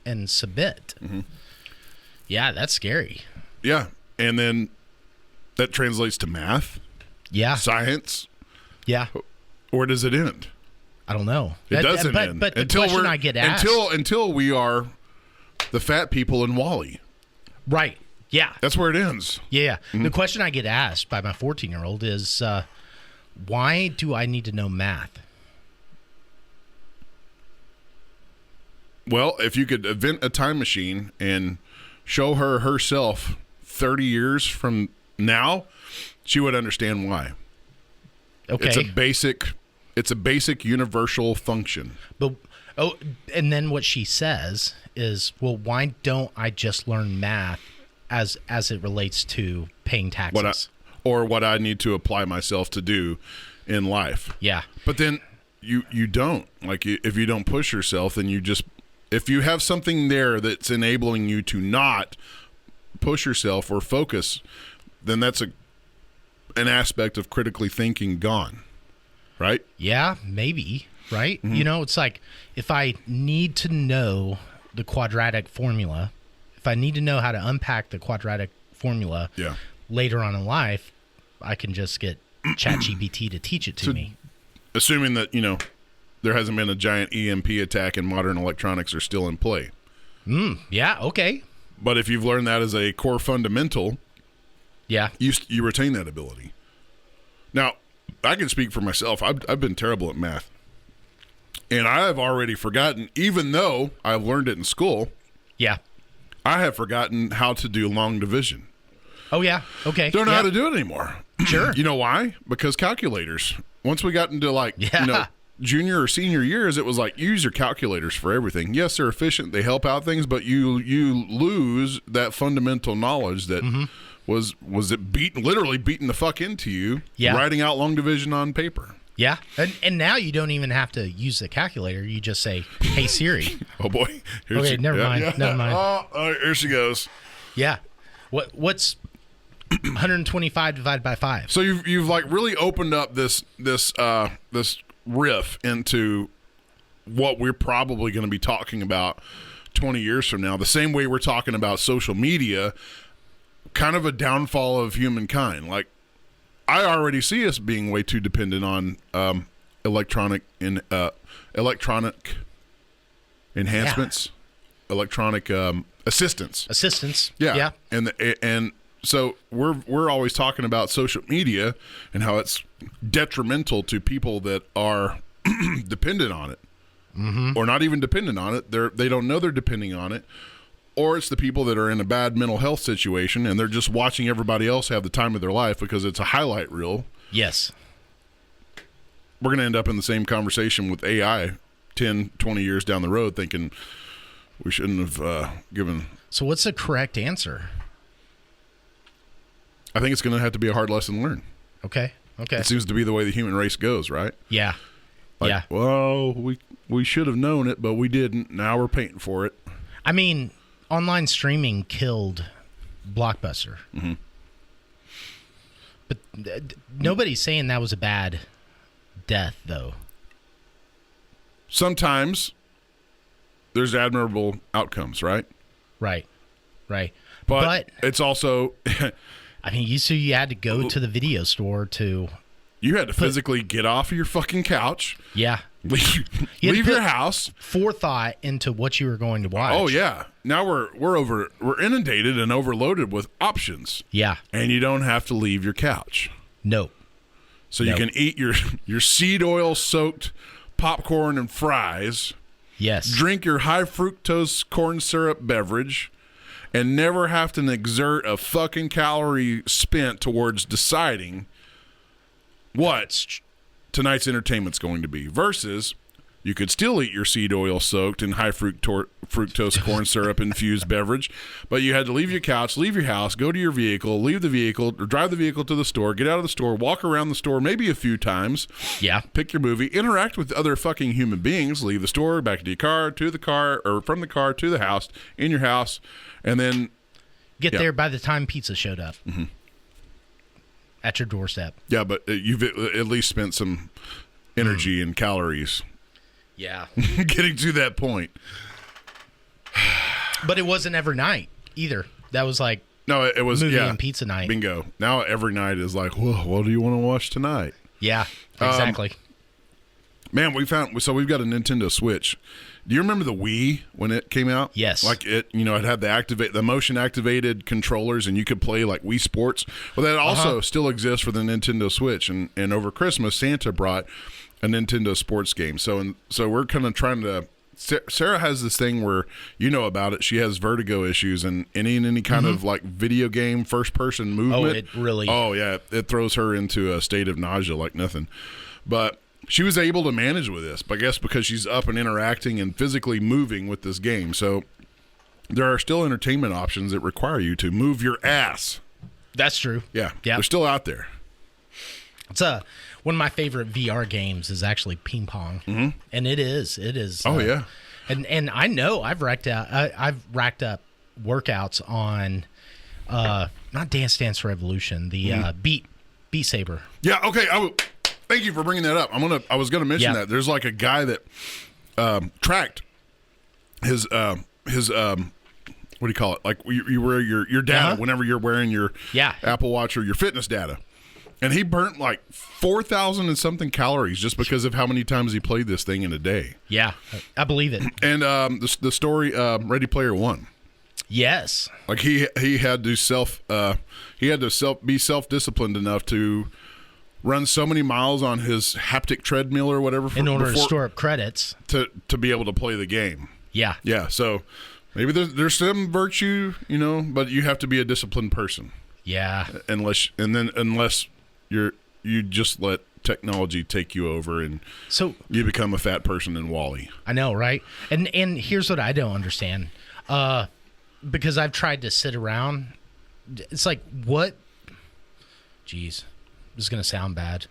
and submit. Mm-hmm. Yeah, that's scary. Yeah. And then that translates to math. Yeah. Science. Yeah. Or does it end? I don't know. It doesn't end. But the question I get asked... Until we are the fat people in WALL-E. Right. Yeah. That's where it ends. Yeah. Mm-hmm. The question I get asked by my 14-year-old is, why do I need to know math? Well, if you could invent a time machine and show her herself 30 years from now, she would understand why. Okay. It's a basic universal function. But and then what she says is, well, why don't I just learn math as it relates to paying taxes? What I need to apply myself to do in life. Yeah. But then you don't. Like, if you don't push yourself, then if you have something there that's enabling you to not push yourself or focus, then that's an aspect of critically thinking gone. Right? Yeah, maybe. Right? Mm-hmm. It's like, if I need to know the quadratic formula, if I need to know how to unpack the quadratic formula later on in life, I can just get ChatGPT to teach it to me. Assuming that, there hasn't been a giant EMP attack and modern electronics are still in play. Yeah, okay. But if you've learned that as a core fundamental, you retain that ability. Now, I can speak for myself. I've been terrible at math. And I have already forgotten, even though I've learned it in school. Yeah. I have forgotten how to do long division. Oh, yeah. Okay. Don't know how to do it anymore. Sure. You know why? Because calculators. Once we got into junior or senior years, it was like, use your calculators for everything. Yes, they're efficient. They help out things, but you lose that fundamental knowledge that was it literally beating the fuck into you, writing out long division on paper. Yeah. And now you don't even have to use the calculator. You just say, hey, Siri. Oh, boy. Never mind. Never mind. Oh, here she goes. Yeah. What's 125 divided by 5? So you've like really opened up this riff into what we're probably going to be talking about 20 years from now. The same way we're talking about social media, kind of a downfall of humankind. Like, I already see us being way too dependent on electronic enhancements, electronic assistance. Yeah. And so we're always talking about social media and how it's detrimental to people that are dependent on it, or not even dependent on it. They don't know they're depending on it, or it's the people that are in a bad mental health situation and they're just watching everybody else have the time of their life because it's a highlight reel. Yes. We're going to end up in the same conversation with AI 10, 20 years down the road, thinking we shouldn't have given. So what's the correct answer? I think it's going to have to be a hard lesson learned. Okay. It seems to be the way the human race goes, right? Yeah. Well, we should have known it, but we didn't. Now we're paying for it. I mean, online streaming killed Blockbuster. Mm-hmm. But nobody's saying that was a bad death, though. Sometimes there's admirable outcomes, right? Right. But it's also... I mean, you had to go to the video store to... You had to physically get off of your fucking couch. Yeah. Leave your house. Forethought into what you were going to watch. Oh, yeah. Now we're inundated and overloaded with options. Yeah. And you don't have to leave your couch. Nope. So you can eat your seed oil soaked popcorn and fries. Yes. Drink your high fructose corn syrup beverage and never have to exert a fucking calorie spent towards deciding what tonight's entertainment's going to be. Versus, you could still eat your seed oil soaked and high fructose corn syrup infused beverage, but you had to leave your couch, leave your house, go to your vehicle, leave the vehicle, or drive the vehicle to the store, get out of the store, walk around the store maybe a few times. Yeah. Pick your movie, interact with other fucking human beings, leave the store, back to your car, to the car, or from the car to the house, in your house, and then get there by the time pizza showed up. At your doorstep. Yeah, but you've at least spent some energy and calories Yeah. getting to that point. But it wasn't every night either. That was like No, it was movie and pizza night. Bingo. Now every night is like, whoa, what do you want to watch tonight? Yeah, exactly. Man, we've got a Nintendo Switch. Do you remember the Wii when it came out? Yes. Like it had the motion activated controllers, and you could play like Wii Sports. Well, that also still exists for the Nintendo Switch. And over Christmas, Santa brought a Nintendo Sports game. So we're kind of trying to. Sarah has this thing where about it. She has vertigo issues, and any kind of like video game first person movement. Oh, it really. Oh yeah, it throws her into a state of nausea like nothing. But she was able to manage with this, I guess, because she's up and interacting and physically moving with this game. So there are still entertainment options that require you to move your ass. That's true. Yeah, Yep. they're still out there. It's one of my favorite VR games is actually ping pong, and it is. Oh yeah, and I know I've racked up workouts on not Dance Revolution, the Beat Saber. Yeah. Okay. Thank you for bringing that up. I was gonna mention that there's like a guy that tracked his what do you call it? Like you wear your data whenever you're wearing your Apple Watch or your fitness data. And he burnt like 4,000 and something calories just because of how many times he played this thing in a day. Yeah, I believe it. And the story, Ready Player One. Yes. Like he had to be self-disciplined enough to run so many miles on his haptic treadmill or whatever in order to store up credits to be able to play the game. Yeah. Yeah. So maybe there's some virtue, but you have to be a disciplined person. Yeah. Unless you just let technology take you over and so you become a fat person in Wall-E. I know, right? And here's what I don't understand. Because I've tried to sit around. It's like, what? Geez, this is going to sound bad.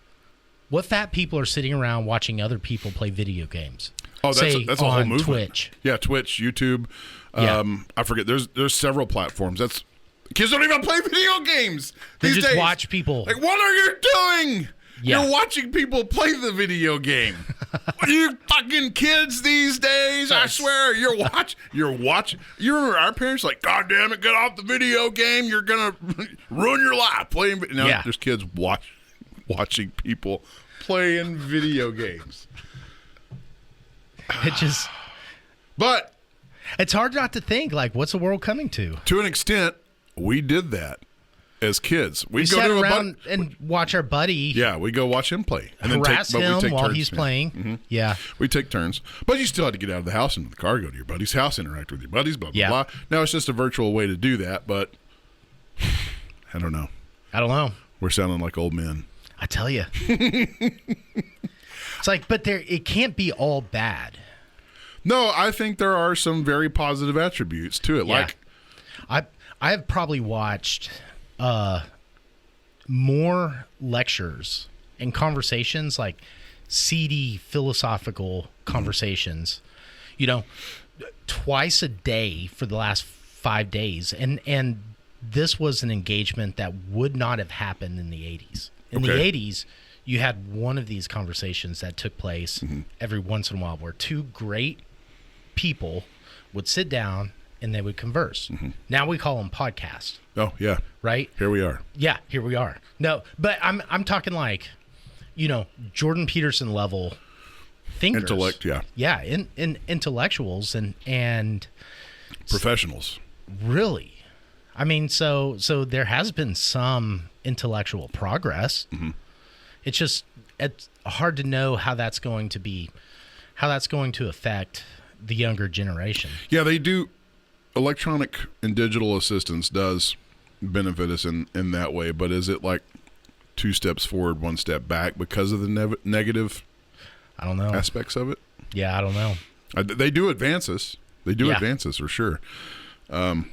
What fat people are sitting around watching other people play video games? Oh, that's a whole movement. Twitch. Yeah, Twitch, YouTube. I forget. There's several platforms. Kids don't even play video games They these just days. watch people. Like, what are you doing? Yeah. You're watching people play the video game. You fucking kids these days, I swear. You're watching. You remember our parents like, God damn it, get off the video game. You're going to ruin your life playing. Now there's kids watching people playing video games. But it's hard not to think, like, what's the world coming to? To an extent, we did that as kids. We go sat to around and watch our buddy. Yeah, we go watch him play and harass him while turns. he's playing. Mm-hmm. Yeah, we take turns, but you still had to get out of the house into the car, go to your buddy's house, interact with your buddies, blah blah blah. Now it's just a virtual way to do that, but I don't know. We're sounding like old men. I tell you, it's like, but it can't be all bad. No, I think there are some very positive attributes to it. Yeah. Like, I have probably watched more lectures and conversations, like seedy philosophical conversations, twice a day for the last 5 days. And this was an engagement that would not have happened in the 80s. In the 80s, you had one of these conversations that took place every once in a while where two great people would sit down and they would converse. Now we call them podcasts. Oh, yeah. Right? Here we are. Yeah, here we are. No, but I'm talking like, Jordan Peterson level thinkers. Intellect, yeah. Yeah, in intellectuals and professionals. Really. I mean, so there has been some intellectual progress. It's hard to know how that's going to affect the younger generation. Yeah, they do. Electronic and digital assistance does benefit us in that way, but is it like 2 steps forward, 1 step back because of the negative I don't know aspects of it? Yeah, I don't know. They do advances. Advances for sure. And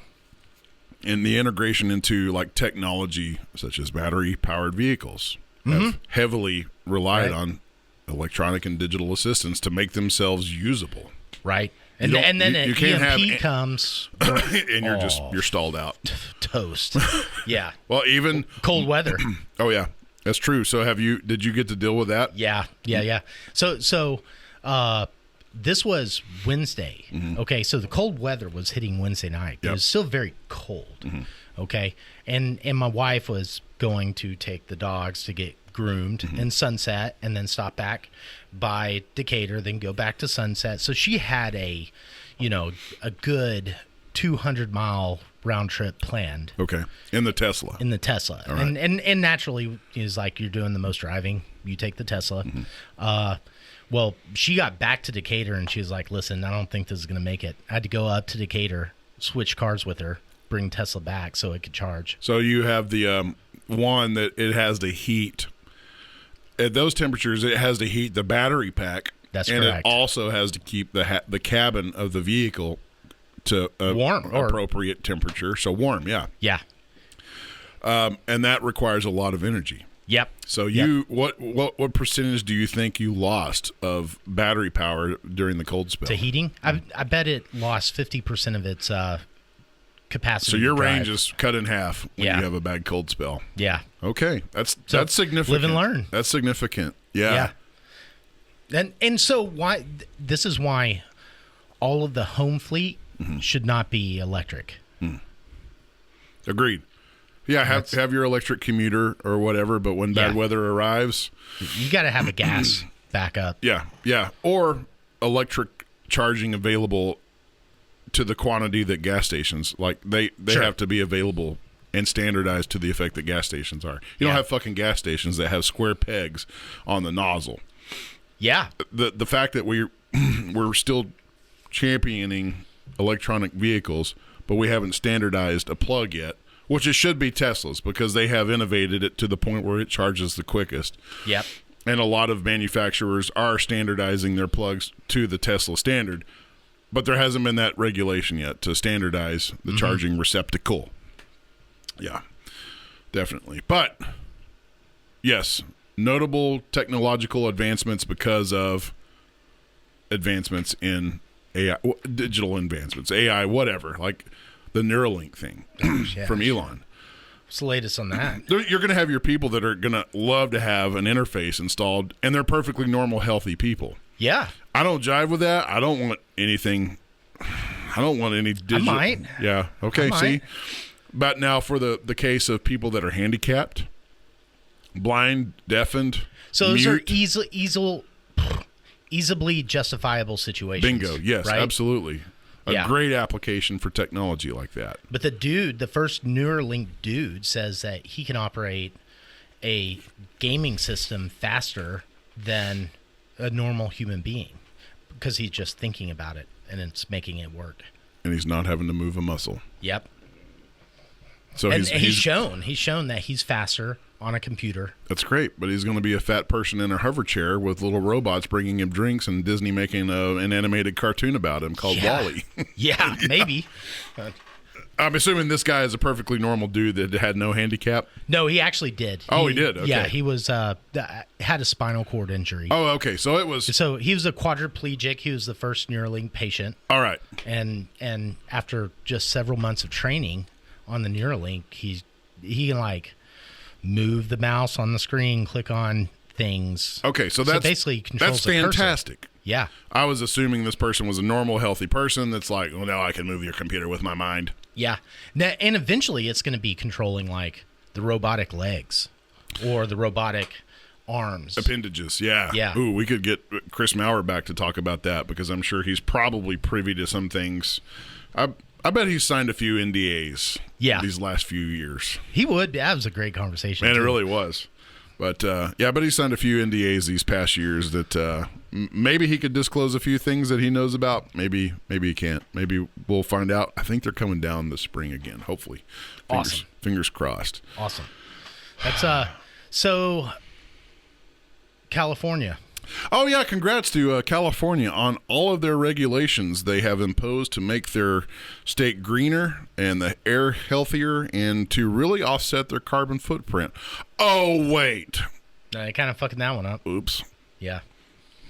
the integration into like technology such as battery-powered vehicles have heavily relied on electronic and digital assistance to make themselves usable. Right. And then an EMP comes, and you're stalled out. Toast. Yeah. Well, even cold weather. Oh yeah. That's true. So did you get to deal with that? Yeah. So this was Wednesday. Mm-hmm. Okay, so the cold weather was hitting Wednesday night. It was still very cold. Mm-hmm. Okay, and my wife was going to take the dogs to get groomed in Sunset, and then stop back by Decatur, then go back to Sunset. So she had a good 200-mile round trip planned. Okay, in the Tesla. All right. And naturally, is like you're doing the most driving, you take the Tesla. Well, she got back to Decatur, and she was like, listen, I don't think this is going to make it. I had to go up to Decatur, switch cars with her, bring Tesla back so it could charge. So you have the one that it has to heat. At those temperatures, it has to heat the battery pack. That's and correct. And it also has to keep the cabin of the vehicle to warm, appropriate temperature. So warm, yeah. Yeah. And that requires a lot of energy. Yep. So what percentage do you think you lost of battery power during the cold spell? To heating? I bet it lost 50% of its capacity. So your to drive. range is cut in half when you have a bad cold spell. Yeah. Okay. That's significant. Live and learn. That's significant. Yeah. And so why this is why all of the home fleet should not be electric. Agreed. Yeah, have your electric commuter or whatever, but when bad weather arrives, you got to have a gas backup. Yeah. Or electric charging available to the quantity that gas stations, like they have to be available and standardized to the effect that gas stations are. You don't have fucking gas stations that have square pegs on the nozzle. Yeah. The fact that we're still championing electronic vehicles, but we haven't standardized a plug yet, which it should be Teslas because they have innovated it to the point where it charges the quickest. Yep. And a lot of manufacturers are standardizing their plugs to the Tesla standard, but there hasn't been that regulation yet to standardize the charging receptacle. Yeah, definitely. But, yes, notable technological advancements because of advancements in AI, digital advancements, AI, whatever, like the Neuralink thing from Elon. What's the latest on that? You're going to have your people that are going to love to have an interface installed, and they're perfectly normal, healthy people. Yeah. I don't jive with that. I don't want anything. I don't want any digital. I might. Yeah. Okay. See? But now for the case of people that are handicapped, blind, deafened, so those mute, are easily justifiable situations. Bingo. Yes, right? Absolutely. A great application for technology like that. But the first Neuralink dude says that he can operate a gaming system faster than a normal human being because he's just thinking about it and it's making it work. And he's not having to move a muscle. Yep. So he's shown that he's faster on a computer. That's great, but he's going to be a fat person in a hover chair with little robots bringing him drinks and Disney making an animated cartoon about him called Wall-E. Yeah, maybe. I'm assuming this guy is a perfectly normal dude that had no handicap. No, he actually did. He did? Okay. Yeah, he was had a spinal cord injury. Oh, okay. So he was a quadriplegic. He was the first Neuralink patient. All right. And after just several months of training on the Neuralink, he can like move the mouse on the screen, click on things. Okay, so that's basically controls that's fantastic. The cursor. Yeah. I was assuming this person was a normal, healthy person that's like, well, now I can move your computer with my mind. Yeah. Now, and eventually it's going to be controlling like the robotic legs or the robotic arms. Appendages, yeah. Yeah. Ooh, we could get Chris Maurer back to talk about that because I'm sure he's probably privy to some things. I bet he's signed a few NDAs these last few years. He would. That was a great conversation. Man, it really was. But, but he signed a few NDAs these past years that maybe he could disclose a few things that he knows about. Maybe he can't. Maybe we'll find out. I think they're coming down this spring again, hopefully. Fingers crossed. Awesome. That's so California. Oh, yeah, congrats to California on all of their regulations they have imposed to make their state greener and the air healthier and to really offset their carbon footprint. Oh, wait. I kind of fucking that one up. Oops. Yeah.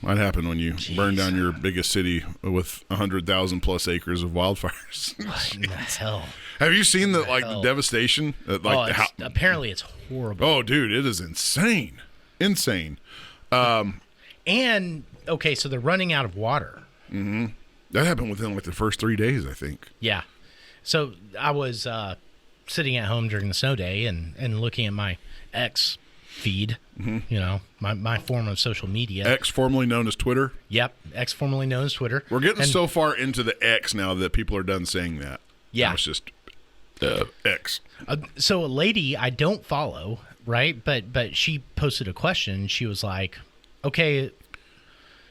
Might happen when you burn down your biggest city with 100,000 plus acres of wildfires. What in the hell? Have you seen the devastation? Apparently it's horrible. Oh, dude, it is insane. Insane. And okay, so they're running out of water. Mm-hmm. That happened within like the first 3 days, I think. Yeah. So I was sitting at home during the snow day and looking at my X feed, my form of social media. X, formerly known as Twitter? Yep, X, formerly known as Twitter. We're getting so far into the X now that people are done saying that. Yeah. Now it's just X. So a lady I don't follow, right? But she posted a question. She was like, okay,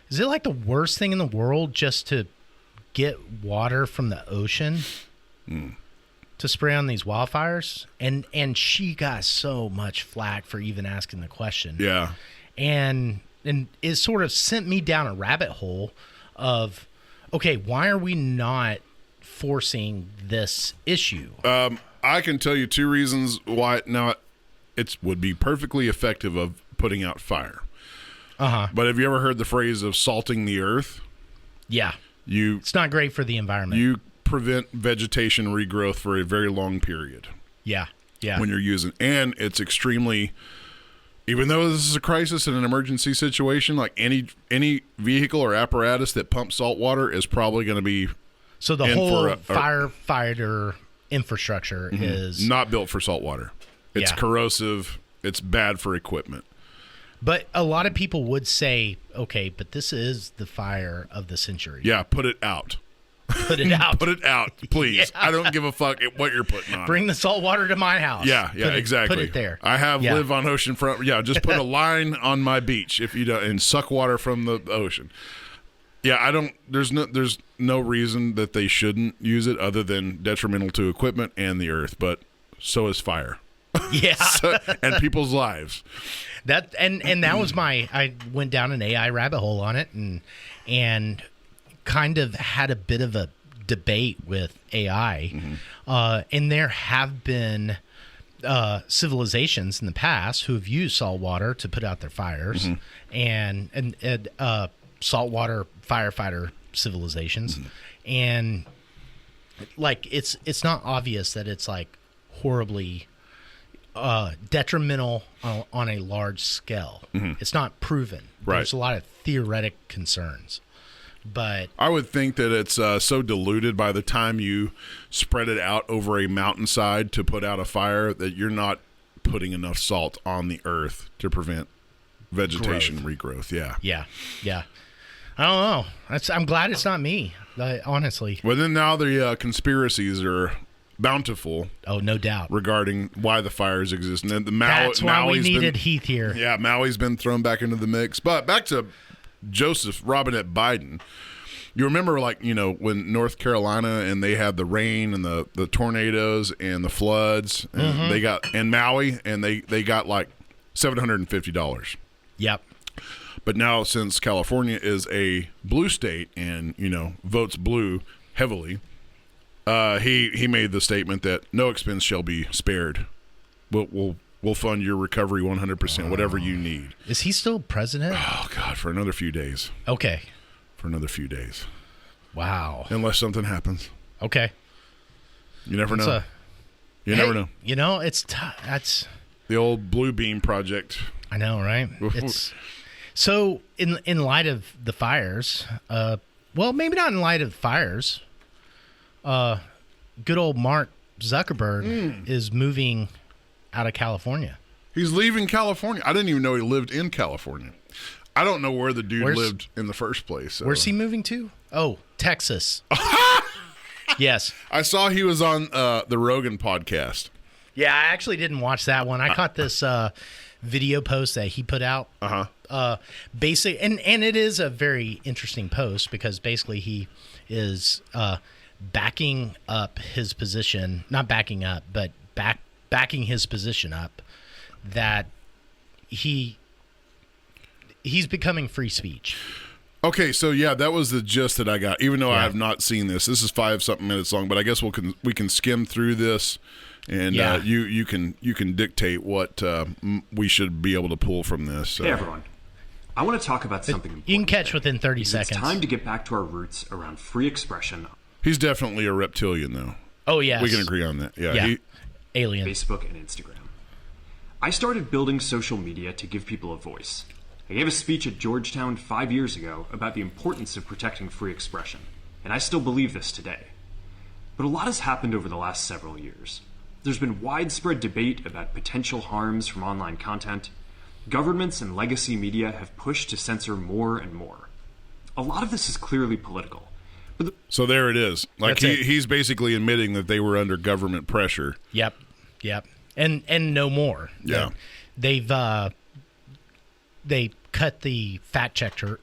is it like the worst thing in the world just to get water from the ocean to spray on these wildfires? And she got so much flack for even asking the question. Yeah. And it sort of sent me down a rabbit hole of, okay, why are we not forcing this issue? I can tell you 2 reasons why. Now, it would be perfectly effective of putting out fire. Uh-huh. But have you ever heard the phrase of salting the earth? Yeah. It's not great for the environment. You prevent vegetation regrowth for a very long period. Yeah. Yeah. When you're using, and it's extremely, even though this is a crisis and an emergency situation, like any vehicle or apparatus that pumps salt water is probably going to be so the whole firefighter infrastructure is not built for salt water. It's corrosive. It's bad for equipment. But a lot of people would say, okay, but this is the fire of the century. Yeah, put it out. Put it out. Put it out, please. Yeah. I don't give a fuck what you're putting on. Bring the salt water to my house. Yeah, exactly. Put it there. I live on oceanfront. Yeah, just put a line on my beach if you don't, and suck water from the ocean. Yeah, I don't. There's no reason that they shouldn't use it other than detrimental to equipment and the earth. But so is fire. Yeah, and people's lives. That and that was I went down an AI rabbit hole on it and kind of had a bit of a debate with AI. And there have been civilizations in the past who have used salt water to put out their fires and saltwater firefighter civilizations. And like it's not obvious that it's like horribly detrimental on a large scale. It's not proven. Right. There's a lot of theoretic concerns. But I would think that it's so diluted by the time you spread it out over a mountainside to put out a fire that you're not putting enough salt on the earth to prevent vegetation regrowth. Yeah. I don't know. I'm glad it's not me, honestly. Well, then now the conspiracies are bountiful. Oh, no doubt. Regarding why the fires exist. And then that's why we needed Heath here. Yeah, Maui's been thrown back into the mix. But back to Joseph Robinette Biden. You remember, like, when North Carolina and they had the rain and the tornadoes and the floods, and they got in Maui, and they got like $750. Yep. But now, since California is a blue state and votes blue heavily, he made the statement that no expense shall be spared. We'll fund your recovery 100%, whatever you need. Is he still president? Oh, God, for another few days. Okay. For another few days. Wow. Unless something happens. Okay. You never know. Never know. It's that's the old Blue Beam Project. I know, right? It's so in light of the fires, well, maybe not in light of fires. Good old Mark Zuckerberg is moving out of California. He's leaving California. I didn't even know he lived in California. I don't know where the dude lived in the first place. So. Where's he moving to? Oh, Texas. Yes. I saw he was on the Rogan podcast. Yeah, I actually didn't watch that one. I caught this video post that he put out. Basic, and it is a very interesting post because basically he is backing up his position, not backing up, but backing his position up that he's becoming free speech. Okay, so yeah, that was the gist that I got. Even though I have not seen this, this is 5-something minutes long, but I guess we can skim through this, and you can dictate what we should be able to pull from this. So. Hey everyone, I want to talk about something important. You can catch within 30 seconds. It's time to get back to our roots around free expression. He's definitely a reptilian, though. Oh, yes. We can agree on that. Yeah. Alien. Facebook and Instagram. I started building social media to give people a voice. I gave a speech at Georgetown 5 years ago about the importance of protecting free expression, and I still believe this today. But a lot has happened over the last several years. There's been widespread debate about potential harms from online content. Governments and legacy media have pushed to censor more and more. A lot of this is clearly political. So there it is. Like he's basically admitting that they were under government pressure. Yep. And no more. Yeah. They've they cut the fact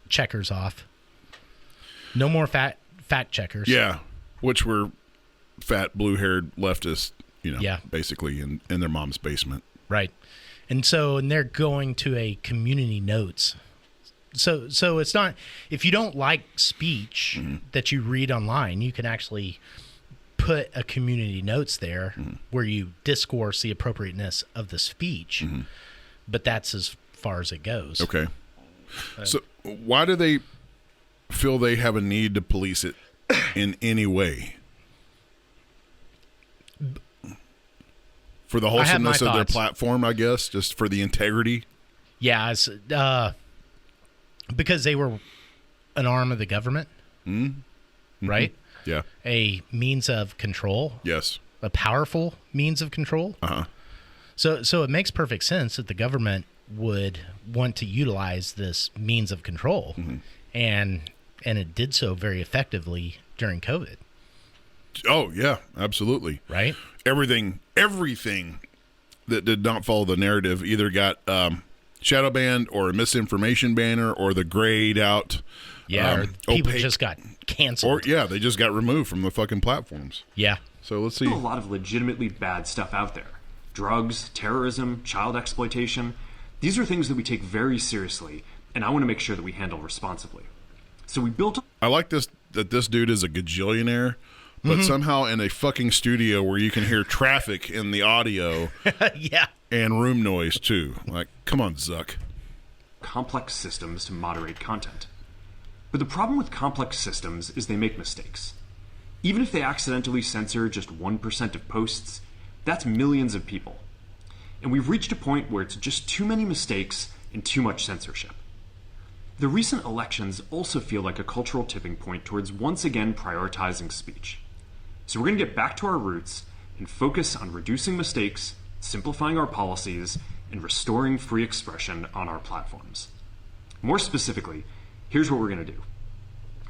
checkers off. No more fact checkers. Yeah, which were fat blue-haired leftists, basically in their mom's basement. Right. And they're going to a community notes. So it's not, if you don't like speech that you read online, you can actually put a community notes there where you discourse the appropriateness of the speech, but that's as far as it goes. Okay. So why do they feel they have a need to police it in any way? For the wholesomeness of their platform, I guess, just for the integrity? Yeah, because they were an arm of the government, right? Yeah. A means of control. Yes. A powerful means of control. Uh-huh. So it makes perfect sense that the government would want to utilize this means of control, and it did so very effectively during COVID. Oh, yeah, absolutely. Right? Everything that did not follow the narrative either got shadow banned or a misinformation banner or the grayed out. Yeah, or people just got canceled. Or, they just got removed from the fucking platforms. Yeah. So let's see. There's a lot of legitimately bad stuff out there. Drugs, terrorism, child exploitation. These are things that we take very seriously, and I want to make sure that we handle responsibly. So we built... I like this, that this dude is a gajillionaire, but somehow in a fucking studio where you can hear traffic in the audio. Yeah. And room noise, too. Like, come on, Zuck. Complex systems to moderate content. But the problem with complex systems is they make mistakes. Even if they accidentally censor just 1% of posts, that's millions of people. And we've reached a point where it's just too many mistakes and too much censorship. The recent elections also feel like a cultural tipping point towards once again prioritizing speech. So we're going to get back to our roots and focus on reducing mistakes, simplifying our policies, and restoring free expression on our platforms. More specifically, here's what we're going to do.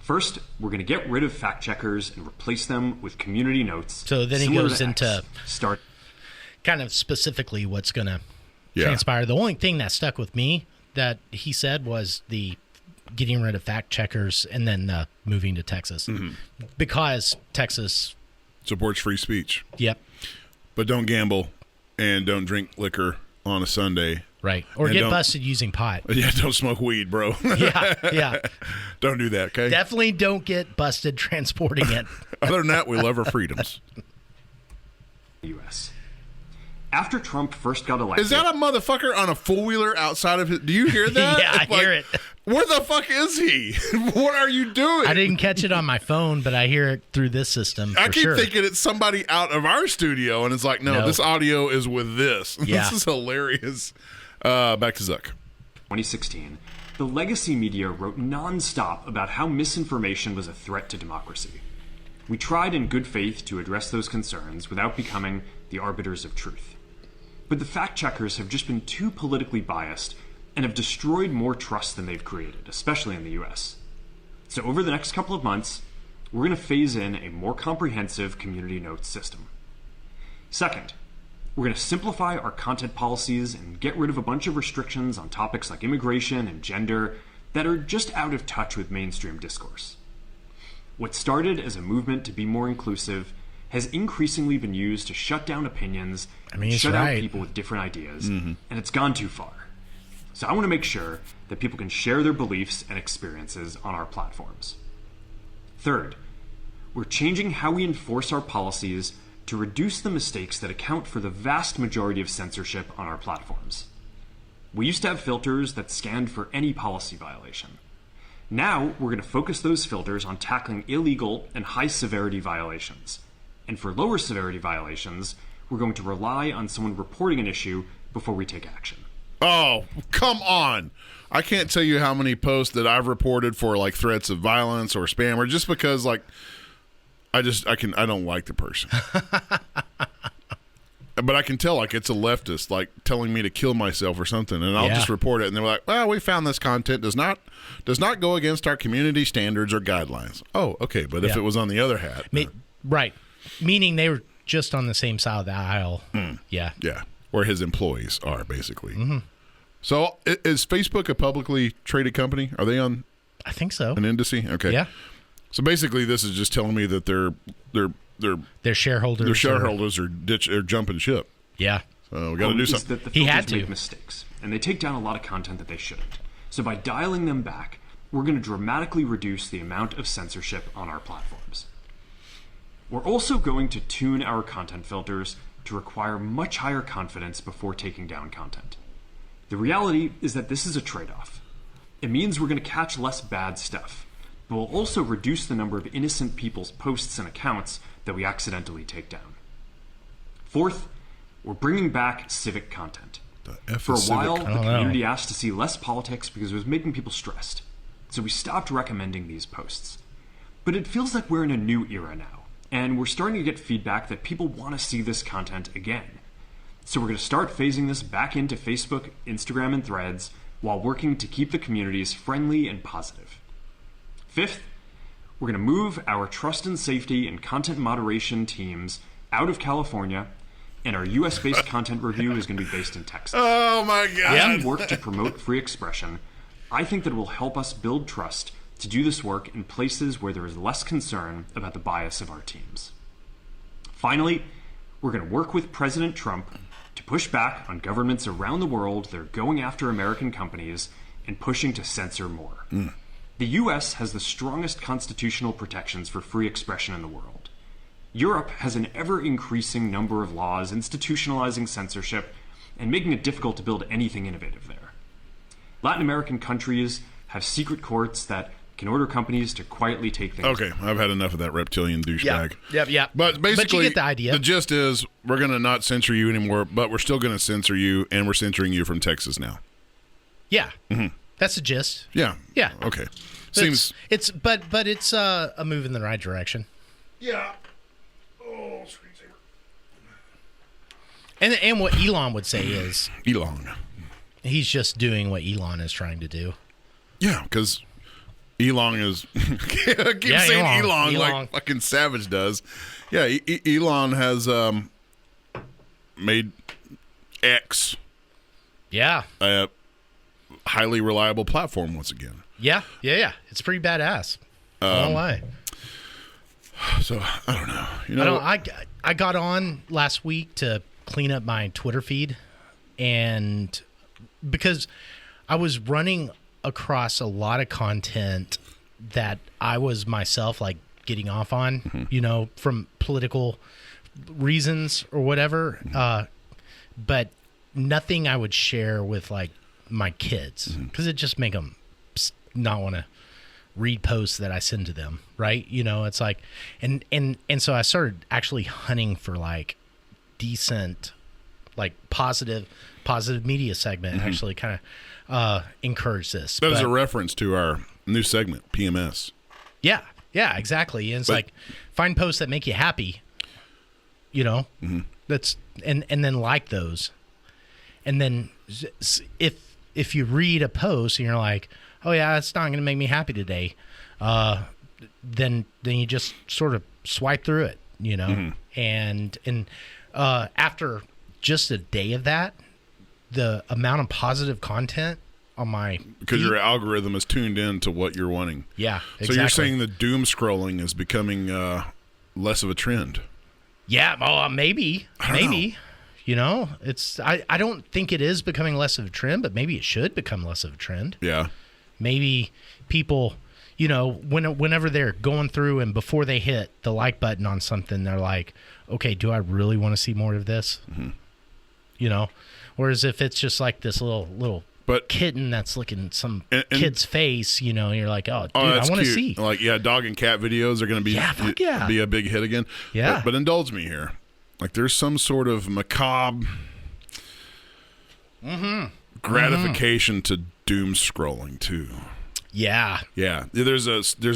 First, we're going to get rid of fact checkers and replace them with community notes. So then he goes into start kind of specifically what's going to transpire. The only thing that stuck with me that he said was the getting rid of fact checkers and then moving to Texas, because Texas supports free speech. Yep. But don't gamble and don't drink liquor on a Sunday. Right. Or get busted using pot. Yeah, don't smoke weed, bro. Yeah. Don't do that, okay? Definitely don't get busted transporting it. Other than that, we love our freedoms. U.S. After Trump first got elected... Is that a motherfucker on a four-wheeler outside of his... Do you hear that? Yeah, I hear it. Where the fuck is he? What are you doing? I didn't catch it on my phone, but I hear it through this system. I keep thinking it's somebody out of our studio, and it's like, no, this audio is with this. Yeah. This is hilarious. Back to Zuck. 2016, the legacy media wrote nonstop about how misinformation was a threat to democracy. We tried in good faith to address those concerns without becoming the arbiters of truth. But the fact checkers have just been too politically biased and have destroyed more trust than they've created, especially in the US. So over the next couple of months, we're going to phase in a more comprehensive community notes system. Second, we're going to simplify our content policies and get rid of a bunch of restrictions on topics like immigration and gender that are just out of touch with mainstream discourse. What started as a movement to be more inclusive has increasingly been used to shut down opinions and shut out people with different ideas, and it's gone too far. So I want to make sure that people can share their beliefs and experiences on our platforms. Third, we're changing how we enforce our policies to reduce the mistakes that account for the vast majority of censorship on our platforms. We used to have filters that scanned for any policy violation. Now, we're going to focus those filters on tackling illegal and high-severity violations. And for lower-severity violations, we're going to rely on someone reporting an issue before we take action. Oh, come on. I can't tell you how many posts that I've reported for like threats of violence or spam or just because like I don't like the person. But I can tell like it's a leftist like telling me to kill myself or something, and I'll just report it, and they're like, "Well, we found this content does not go against our community standards or guidelines." Oh, okay, but if it was on the other hat, right, meaning they were just on the same side of the aisle. Yeah, where his employees are basically. Mm-hmm. So, is Facebook a publicly traded company? Are they on? I think so. An indice? Okay. Yeah. So basically, this is just telling me that their shareholders. Their shareholders are jumping ship. Yeah. So we got to do something. That the filters make mistakes, and they take down a lot of content that they shouldn't. So by dialing them back, we're going to dramatically reduce the amount of censorship on our platforms. We're also going to tune our content filters to require much higher confidence before taking down content. The reality is that this is a trade-off. It means we're going to catch less bad stuff, but we'll also reduce the number of innocent people's posts and accounts that we accidentally take down. Fourth, we're bringing back civic content. For a while, the community asked to see less politics because it was making people stressed. So we stopped recommending these posts. But it feels like we're in a new era now, and we're starting to get feedback that people want to see this content again. So we're going to start phasing this back into Facebook, Instagram, and Threads while working to keep the communities friendly and positive. Fifth, we're going to move our trust and safety and content moderation teams out of California, and our US-based content review is going to be based in Texas. Oh, my God. As we work to promote free expression, I think that it will help us build trust to do this work in places where there is less concern about the bias of our teams. Finally, we're going to work with President Trump to push back on governments around the world that are going after American companies and pushing to censor more. The US has the strongest constitutional protections for free expression in the world. Europe has an ever-increasing number of laws institutionalizing censorship and making it difficult to build anything innovative there. Latin American countries have secret courts that can order companies to quietly take things. Okay, I've had enough of that reptilian douchebag. Yeah. But basically, you get the idea. The gist is we're going to not censor you anymore, but we're still going to censor you, and we're censoring you from Texas now. Yeah. Mm-hmm. That's the gist. Yeah. Yeah. Okay. It's a move in the right direction. Yeah. Oh, screensaver. And what Elon would say is he's just doing what Elon is trying to do. Yeah, because Elon is I keep saying Elon like fucking Savage does. Yeah, Elon has made X a highly reliable platform once again. Yeah. It's pretty badass. I don't lie. So I don't know. You know, I got on last week to clean up my Twitter feed, and because I was running across a lot of content that I was myself like getting off on, you know, from political reasons or whatever, but nothing I would share with like my kids because it just make them not want to read posts that I send to them, right? You know, it's like, and so I started actually hunting for like decent, like positive media segment. Actually, kind of encourage this. That is a reference to our new segment, PMS. Yeah, exactly. And it's like find posts that make you happy. You know, that's and then like those, and then if you read a post and you're like, oh yeah, it's not going to make me happy today, then you just sort of swipe through it, you know, and after just a day of that, the amount of positive content on my because your algorithm is tuned in to what you're wanting. Yeah, exactly. So you're saying the doom scrolling is becoming less of a trend? Yeah, well, maybe. You know, it's I don't think it is becoming less of a trend, but maybe it should become less of a trend. Yeah. Maybe people, you know, whenever they're going through and before they hit the like button on something, they're like, okay, do I really want to see more of this? You know, Whereas if it's just like this little kitten that's licking some kid's face, you know, you're like, oh, dude, I want to see. Like, dog and cat videos are going to be a big hit again. Yeah. But indulge me here. Like, there's some sort of macabre gratification to doom scrolling too. Yeah. Yeah. There's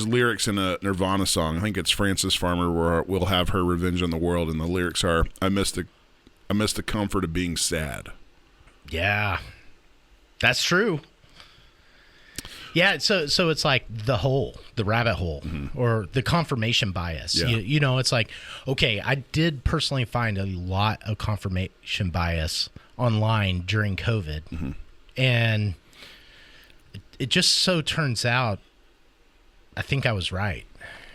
lyrics in a Nirvana song. I think it's Frances Farmer, where we'll have her revenge on the world, and the lyrics are, I miss the comfort of being sad. Yeah. That's true. Yeah, so it's like the rabbit hole, or the confirmation bias. Yeah. You know, it's like, okay, I did personally find a lot of confirmation bias online during COVID, and it just so turns out I think I was right.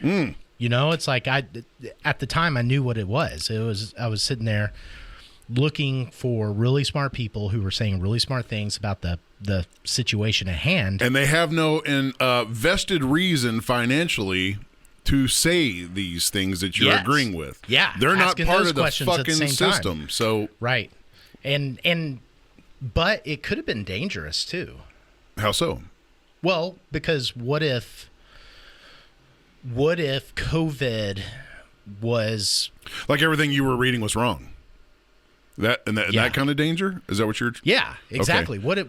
You know, it's like at the time I knew what it was. I was sitting there looking for really smart people who were saying really smart things about the situation at hand. And they have no vested reason financially to say these things that you're agreeing with. Yeah. They're not part of the fucking system. Time. So right. But it could have been dangerous too. How so? Well, because what if COVID was like everything you were reading was wrong? That kind of danger? Is that what you're? Yeah, exactly. Okay.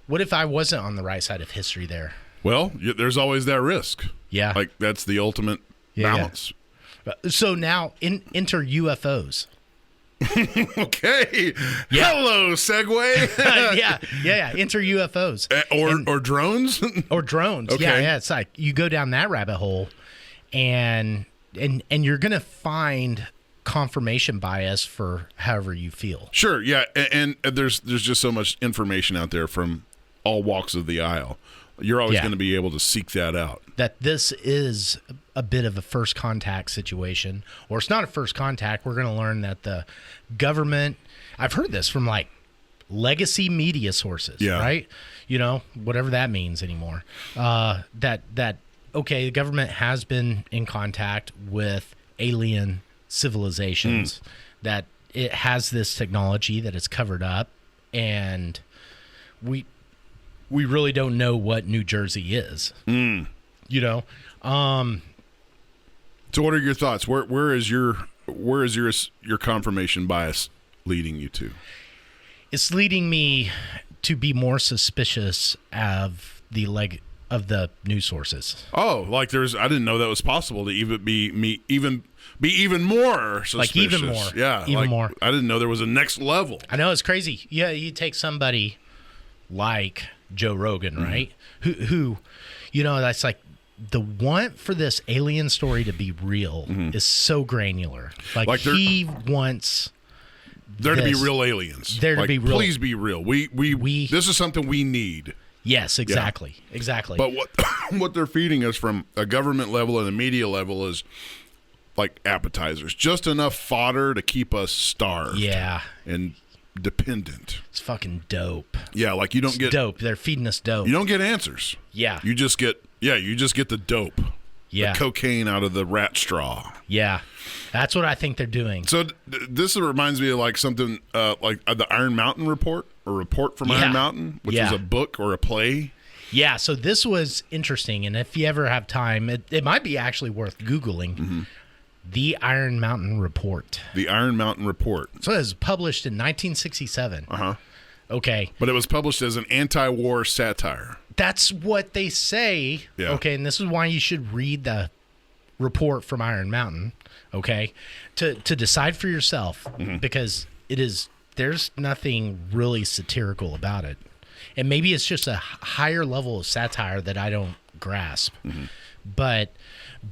What if I wasn't on the right side of history there? Well, there's always that risk. Yeah, like that's the ultimate balance. Yeah. So now enter UFOs. Okay. Yeah. Hello, segue. yeah. Enter UFOs or drones. Or drones. Okay. Yeah. It's like you go down that rabbit hole, and you're gonna find confirmation bias for however you feel. Sure. Yeah. And there's just so much information out there from all walks of the aisle. You're always going to be able to seek that out. That this is a bit of a first contact situation, or it's not a first contact. We're going to learn that the government, I've heard this from like legacy media sources, right? You know, whatever that means anymore. That okay, the government has been in contact with alien civilizations, that it has this technology that it's covered up, and we really don't know what New Jersey is. You know, so what are your thoughts? Where is your confirmation bias leading you to? It's leading me to be more suspicious of the news sources. Oh, like I didn't know that was possible to even be even more suspicious. Like even more. Yeah. Even more. I didn't know there was a next level. I know, it's crazy. Yeah, you take somebody like Joe Rogan, right? Who, you know, that's like the want for this alien story to be real is so granular. Like he wants there to be real aliens. There to be real. Please be real. We this is something we need. Yes, exactly. Yeah. Exactly. But what they're feeding us from a government level and a media level is like appetizers. Just enough fodder to keep us starved. Yeah. And dependent. It's fucking dope. Yeah, like you don't get dope. They're feeding us dope. You don't get answers. Yeah. You just get the dope. Yeah. The cocaine out of the rat straw. Yeah. That's what I think they're doing. So this reminds me of like something like the Iron Mountain Report, or Report from Iron Mountain, which was a book or a play. Yeah, so this was interesting, and if you ever have time, it might be actually worth Googling. The Iron Mountain Report. The Iron Mountain Report. So it was published in 1967. Okay. But it was published as an anti-war satire. That's what they say. Yeah. Okay, and this is why you should read the report from Iron Mountain, okay, to decide for yourself, because there's nothing really satirical about it. And maybe it's just a higher level of satire that I don't grasp. But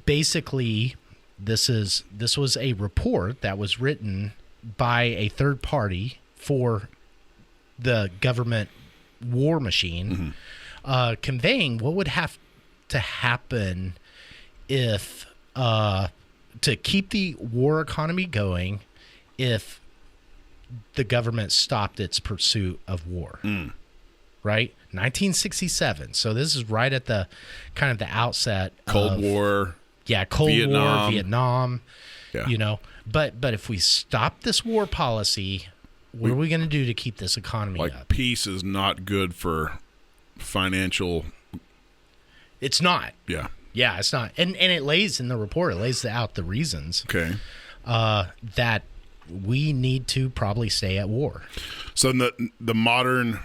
basically, this was a report that was written by a third party for the government war machine, conveying what would have to happen if to keep the war economy going if the government stopped its pursuit of war. Right? 1967. So this is right at the kind of the outset Cold War. Yeah, Cold War, Vietnam. Yeah. You know, but if we stop this war policy, what are we going to do to keep this economy like up? peace is not good for financial. It's not. Yeah. Yeah, it's not. And it lays in the report, it lays out the reasons Okay. that we need to probably stay at war. So the modern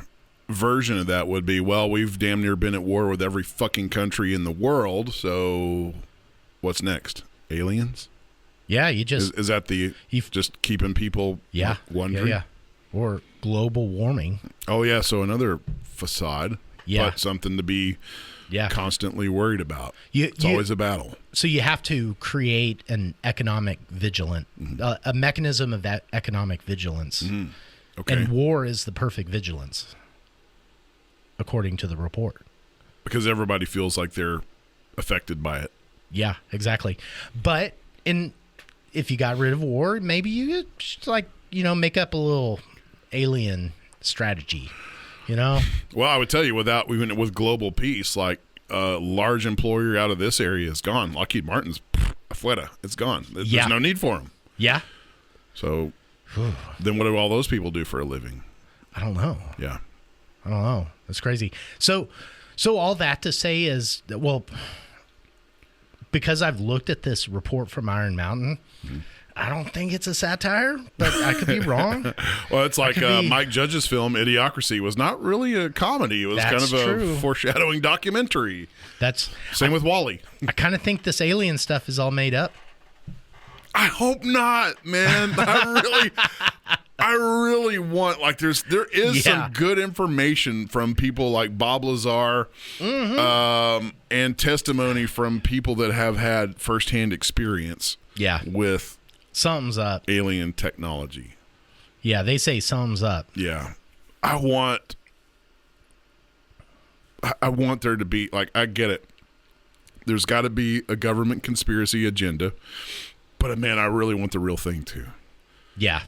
version of that would be, well, we've damn near been at war with every fucking country in the world, so what's next? Aliens? Yeah, you just Is that just keeping people wondering? Yeah. Or global warming. Oh, yeah, so another facade, but something to be constantly worried about. It's always a battle. So you have to create an economic vigilance, a mechanism of that economic vigilance. Mm-hmm. Okay. And war is the perfect vigilance, according to the report. Because everybody feels like they're affected by it. Yeah, exactly. But if you got rid of war, maybe you could make up a little alien strategy, Well, I would tell you, with global peace, like a large employer out of this area is gone. Lockheed Martin's afuera. It's gone. There's no need for them. Yeah. So then what do all those people do for a living? I don't know. Yeah. I don't know. That's crazy. So all that to say is, because I've looked at this report from Iron Mountain, I don't think it's a satire, but I could be wrong. Well, it's like Mike Judge's film Idiocracy was not really a comedy. It was kind of a foreshadowing documentary. Same with WALL-E. I kind of think this alien stuff is all made up. I hope not, man. I really want, there is some good information from people like Bob Lazar, and testimony from people that have had firsthand experience with something's up. Alien technology. Yeah, they say something's up. Yeah. I want there to be, I get it. There's got to be a government conspiracy agenda, but man, I really want the real thing too. Yeah.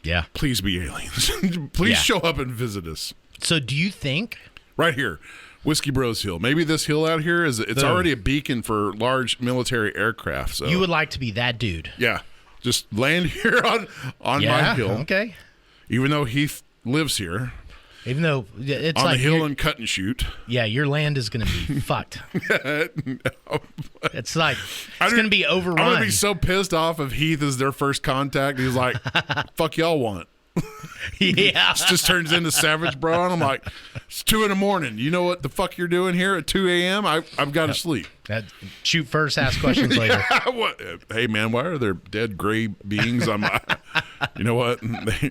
Yeah. Please be aliens. Please show up and visit us. So do you think? Right here. Whiskey Bros Hill. Maybe this hill out here it's already a beacon for large military aircraft. So you would like to be that dude. Yeah. Just land here on my hill. Okay. Even though Heath lives here. Even though it's on the hill and cut and shoot. Yeah, your land is going to be fucked. It's going to be overrun. I'm going to be so pissed off if Heath is their first contact. He's like, fuck y'all want. Yeah. It just turns into Savage Bro. And I'm like, it's 2 a.m. You know what the fuck you're doing here at 2 a.m.? I've got to sleep. Shoot first, ask questions later. Hey, man, why are there dead gray beings on my... You know what?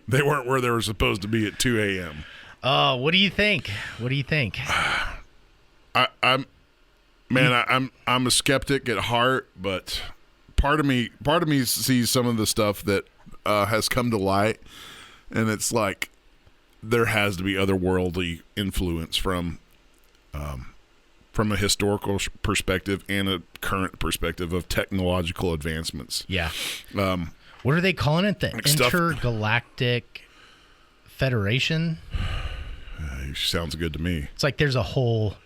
They weren't where they were supposed to be at 2 a.m. Oh, what do you think? What do you think? I'm a skeptic at heart, but part of me sees some of the stuff that has come to light, and it's like there has to be otherworldly influence from a historical perspective and a current perspective of technological advancements. Yeah. What are they calling it? The Intergalactic Federation? Sounds good to me. It's like there's a whole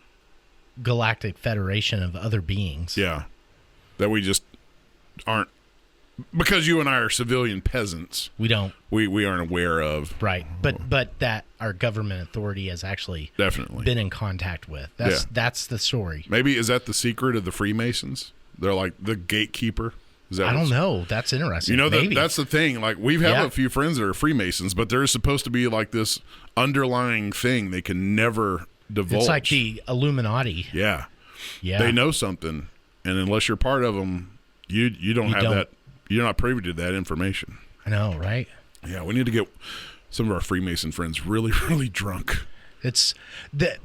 galactic federation of other beings. Yeah. That we just aren't, because you and I are civilian peasants. We aren't aware of. Right. But that our government authority has actually definitely been in contact with. That's the story. Maybe is that the secret of the Freemasons? They're like the gatekeeper. I don't know. That's interesting. That's the thing. Like we have a few friends that are Freemasons, but there's supposed to be like this underlying thing they can never divulge. It's like the Illuminati. Yeah. Yeah. They know something, and unless you're part of them, you don't have that. You're not privy to that information. I know, right? Yeah, we need to get some of our Freemason friends really, really drunk. It's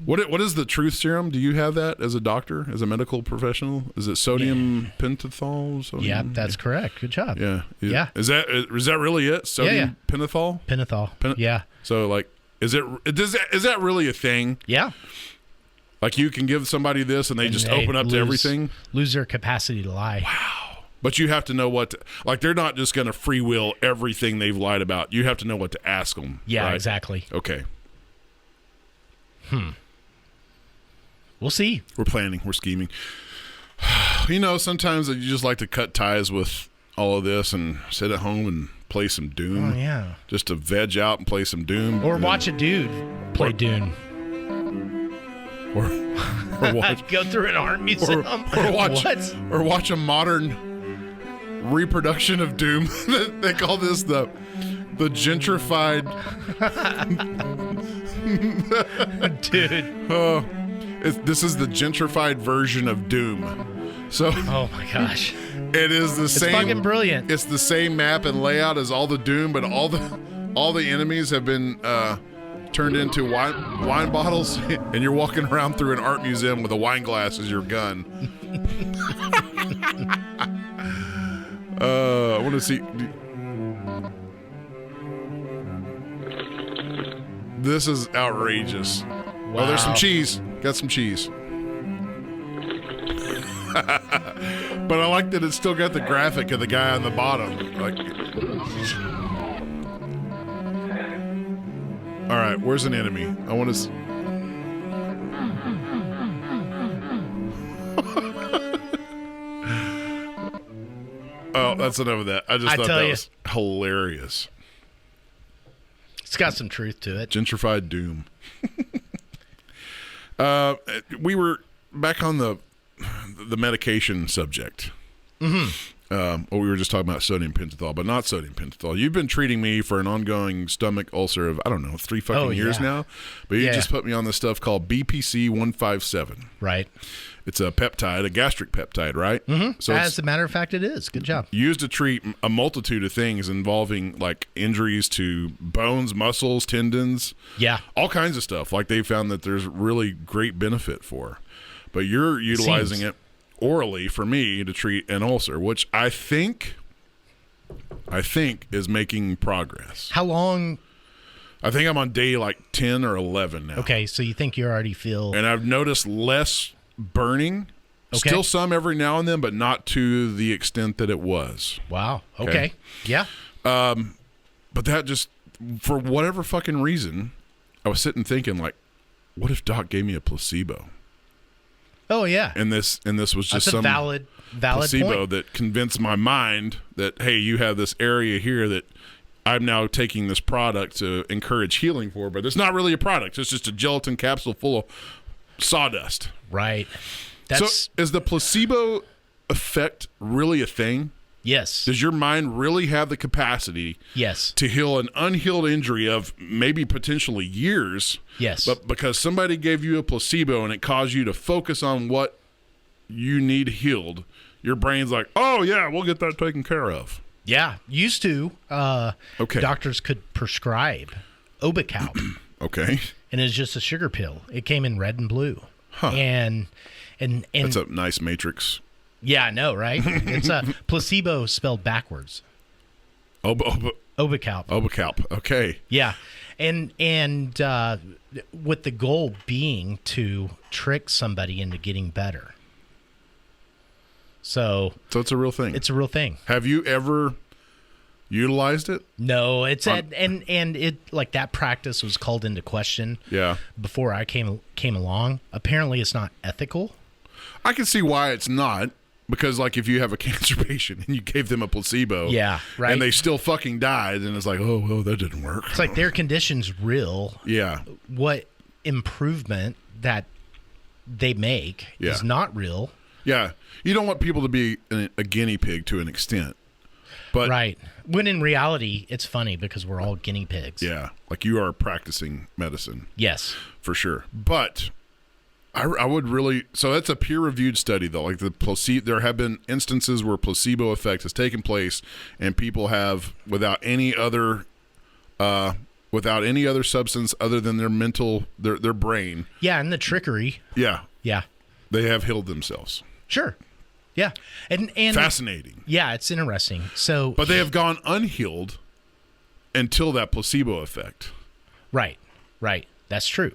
what is the truth serum? Do you have that as a doctor, as a medical professional? Is it sodium pentothal? Yeah, that's correct. Good job. Yeah. Is that really it? Sodium pentothal? Pentothal. Yeah. So like, is that really a thing? Yeah. Like you can give somebody this and they just open up to everything? Lose their capacity to lie. Wow. But you have to know what to, like they're not just going to free will everything they've lied about. You have to know what to ask them. Yeah, right? Exactly. Okay. We'll see. We're planning. We're scheming. Sometimes you just like to cut ties with all of this and sit at home and play some Doom. Oh, yeah. Just to veg out and play some Doom. Or watch a dude play Doom. Or watch Go through an art museum. or watch a modern reproduction of Doom. They call this the gentrified. Dude. This is the gentrified version of Doom. So. Oh my gosh. It is the same. It's fucking brilliant. It's the same map and layout as all the Doom, but all the enemies have been turned into wine bottles, and you're walking around through an art museum with a wine glass as your gun. I want to see. This is outrageous. Wow. Oh, there's some cheese. Got some cheese. But I like that it's still got the graphic of the guy on the bottom. Like, all right, where's an enemy? I want to. Oh, that's enough of that. I thought that was hilarious. It's got some truth to it. Gentrified Doom. We were back on the medication subject. Mm-hmm. We were just talking about sodium pentothal, but not sodium pentothal. You've been treating me for an ongoing stomach ulcer of, I don't know, 3 fucking years now. But you just put me on this stuff called BPC 157. Right. It's a peptide, a gastric peptide, right? Mm-hmm. So as a matter of fact, it is. Good job. Used to treat a multitude of things involving like injuries to bones, muscles, tendons. Yeah. All kinds of stuff. Like they found that there's really great benefit for. But you're utilizing it orally for me to treat an ulcer, which I think is making progress. How long? I think I'm on day like 10 or 11 now. Okay, so you think you already feel... And I've noticed less burning. Okay. Still some every now and then, but not to the extent that it was. Wow. Okay. Yeah. But that just, for whatever fucking reason, I was sitting thinking like, what if Doc gave me a placebo? Oh yeah. And this was just some valid placebo point. That convinced my mind that, hey, you have this area here that I'm now taking this product to encourage healing for, but it's not really a product. It's just a gelatin capsule full of sawdust. Right. So is the placebo effect really a thing? Yes. Does your mind really have the capacity to heal an unhealed injury of maybe potentially years? Yes. But because somebody gave you a placebo and it caused you to focus on what you need healed, your brain's like, oh, yeah, we'll get that taken care of. Yeah. Used to, doctors could prescribe Obical. Okay. And it's just a sugar pill. It came in red and blue. Huh. And that's a nice matrix. Yeah, I know, right? It's a placebo spelled backwards. Obical. Obical. Okay. Yeah. And with the goal being to trick somebody into getting better. So it's a real thing. It's a real thing. Have you ever utilized it? No, and it like that practice was called into question. Yeah. Before I came along. Apparently it's not ethical. I can see why it's not. Because, like, if you have a cancer patient and you gave them a placebo, and they still fucking died, and it's like, oh, well, that didn't work. It's like their condition's real. Yeah. What improvement that they make is not real. Yeah. You don't want people to be a guinea pig to an extent. But right. When in reality, it's funny because we're all guinea pigs. Yeah. Like, you are practicing medicine. Yes. For sure. But I would really, so that's a peer-reviewed study though. Like there have been instances where placebo effect has taken place, and people have without any other substance other than their mental, their brain. Yeah, and the trickery. Yeah, yeah, they have healed themselves. Sure. Yeah, and fascinating. Yeah, it's interesting. So, but they have gone unhealed until that placebo effect. Right. That's true.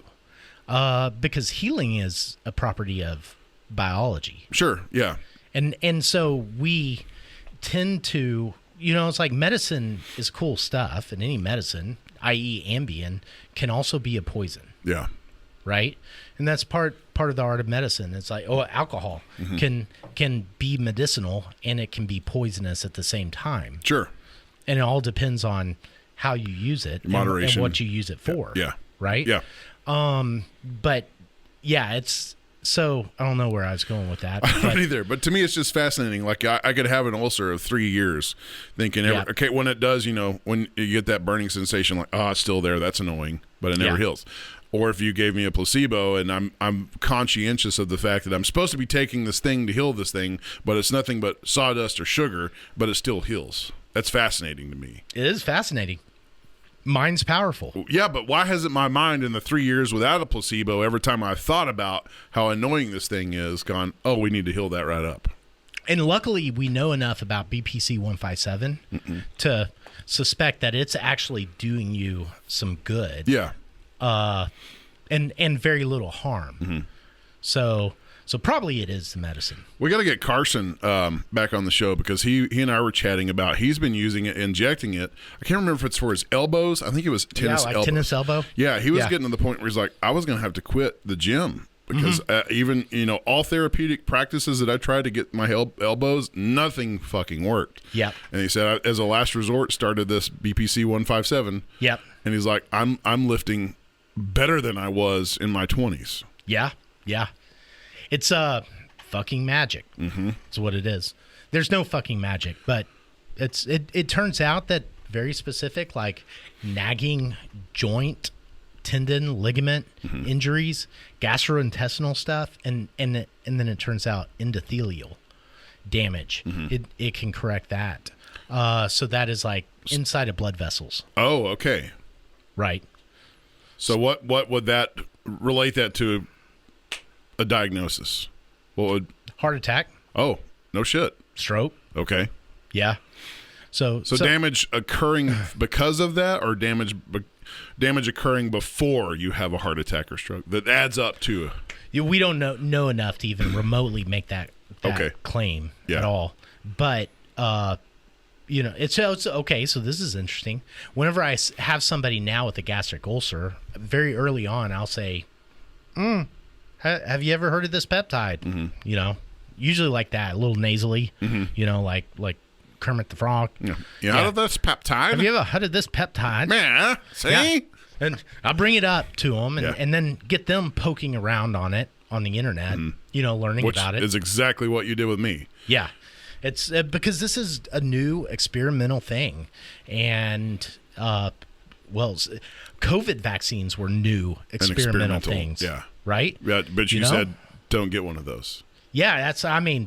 Because healing is a property of biology. Sure, yeah. And so we tend to, it's like medicine is cool stuff, and any medicine, i.e. Ambien, can also be a poison. Yeah. Right? And that's part of the art of medicine. It's like, alcohol can be medicinal and it can be poisonous at the same time. Sure. And it all depends on how you use it, moderation, and what you use it for. Yeah. Right. Yeah. But yeah, it's so I don't know where I was going with that. I don't either. But to me, it's just fascinating. Like I could have an ulcer of 3 years, thinking, okay, when it does, when you get that burning sensation, like, oh, it's still there. That's annoying, but it never heals. Or if you gave me a placebo and I'm conscientious of the fact that I'm supposed to be taking this thing to heal this thing, but it's nothing but sawdust or sugar, but it still heals. That's fascinating to me. It is fascinating. Mind's powerful. Yeah, but why hasn't my mind in the 3 years without a placebo, every time I thought about how annoying this thing is, gone, oh, we need to heal that right up? And luckily, we know enough about BPC 157 to suspect that it's actually doing you some good. Yeah. And very little harm. So probably it is the medicine. We got to get Carson back on the show because he and I were chatting about he's been using it, injecting it. I can't remember if it's for his elbows. I think it was tennis elbows. Tennis elbow. Yeah, he was getting to the point where he's like, I was going to have to quit the gym because even all therapeutic practices that I tried to get my elbows, nothing fucking worked. Yep. And he said, as a last resort, started this BPC 157. Yep. And he's like, I'm lifting better than I was in my 20s. Yeah. Yeah. It's fucking magic. It's what it is. There's no fucking magic, but it turns out that very specific, like nagging joint, tendon, ligament injuries, gastrointestinal stuff, and then it turns out endothelial damage. It can correct that. So that is like inside of blood vessels. Oh, okay. Right. So what would that relate that to? A diagnosis? What would heart attack? Oh, no shit. Stroke? Okay. Yeah. So damage occurring because of that, or damage occurring before you have a heart attack or stroke that adds up to? We don't know enough to even remotely make that claim at all. But it's okay. So this is interesting. Whenever I have somebody now with a gastric ulcer, very early on, I'll say, have you ever heard of this peptide? Usually like that, a little nasally, like Kermit the Frog. Yeah. You heard of this peptide? Have you ever heard of this peptide? Yeah. See? Yeah. And I bring it up to them and then get them poking around on it on the internet, learning about it. Which is exactly what you did with me. Yeah. It's because this is a new experimental thing. And, COVID vaccines were new experimental things. Yeah. Right? Yeah, but you said don't get one of those. Yeah,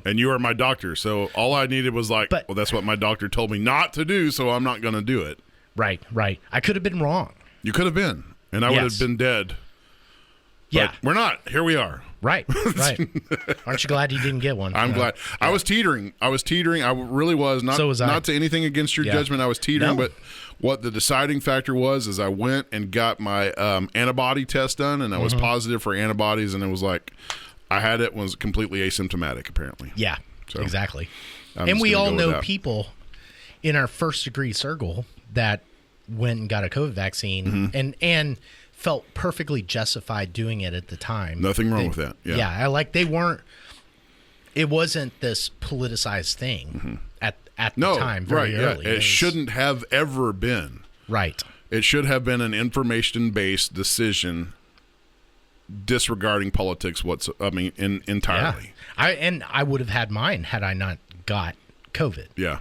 and you are my doctor, so all I needed was that's what my doctor told me not to do, so I'm not going to do it. Right. I could have been wrong. You could have been, and I would have been dead. But we're not. Here we are. Right. Aren't you glad you didn't get one? I'm glad. Yeah. I was teetering. I really was. Not, so was I. Not to anything against your judgment. I was teetering, but what the deciding factor was is I went and got my antibody test done, and I was positive for antibodies, and it was like I had it, was completely asymptomatic, apparently. Yeah, so, exactly. And we all know people in our first degree circle that went and got a COVID vaccine and felt perfectly justified doing it at the time. Nothing wrong with that. Yeah. They weren't. It wasn't this politicized thing at the time. Very early. It shouldn't have ever been. Right. It should have been an information-based decision, disregarding politics. Entirely. Yeah. I would have had mine had I not got COVID. Yeah.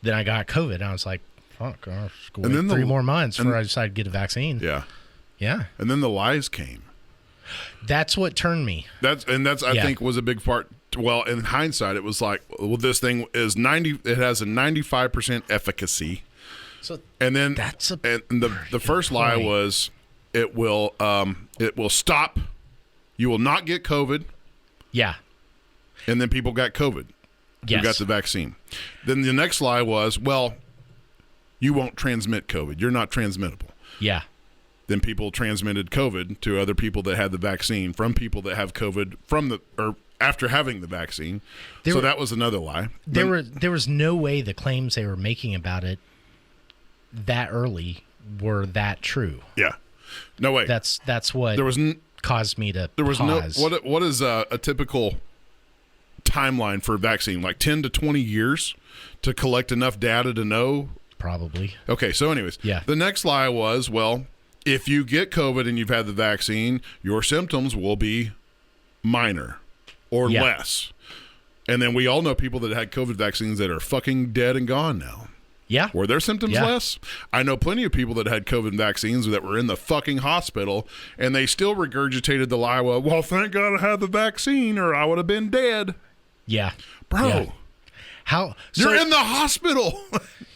Then I got COVID, and I was like, "Fuck, I'll just go wait 3 more months before I decide to get a vaccine." Yeah. Yeah. And then the lies came. That's what turned me. I think was a big part. Well, in hindsight, it was like, well, this thing is 90. It has a 95% efficacy. So, and then that's the first lie was it will stop. You will not get COVID. Yeah. And then people got COVID. Yes. Who got the vaccine. Then the next lie was, well, you won't transmit COVID. You're not transmittable. Yeah. Then people transmitted COVID to other people that had the vaccine from people that have COVID after having the vaccine. That was another lie. There was no way the claims they were making about it that early were that true. Yeah. No way. That's what caused me to pause. What is a typical timeline for a vaccine? Like 10 to 20 years to collect enough data to know Probably. Okay, so anyways, Yeah. the next lie was, well, if you get COVID and you've had the vaccine, your symptoms will be minor or Yeah. less. And then we all know people that had COVID vaccines that are fucking dead and gone now. Yeah. Were their symptoms Yeah. less? I know plenty of people that had COVID vaccines that were in the fucking hospital, and they still regurgitated the lie, well, thank God I had the vaccine or I would have been dead. Yeah. Bro, Yeah. How you're in the hospital.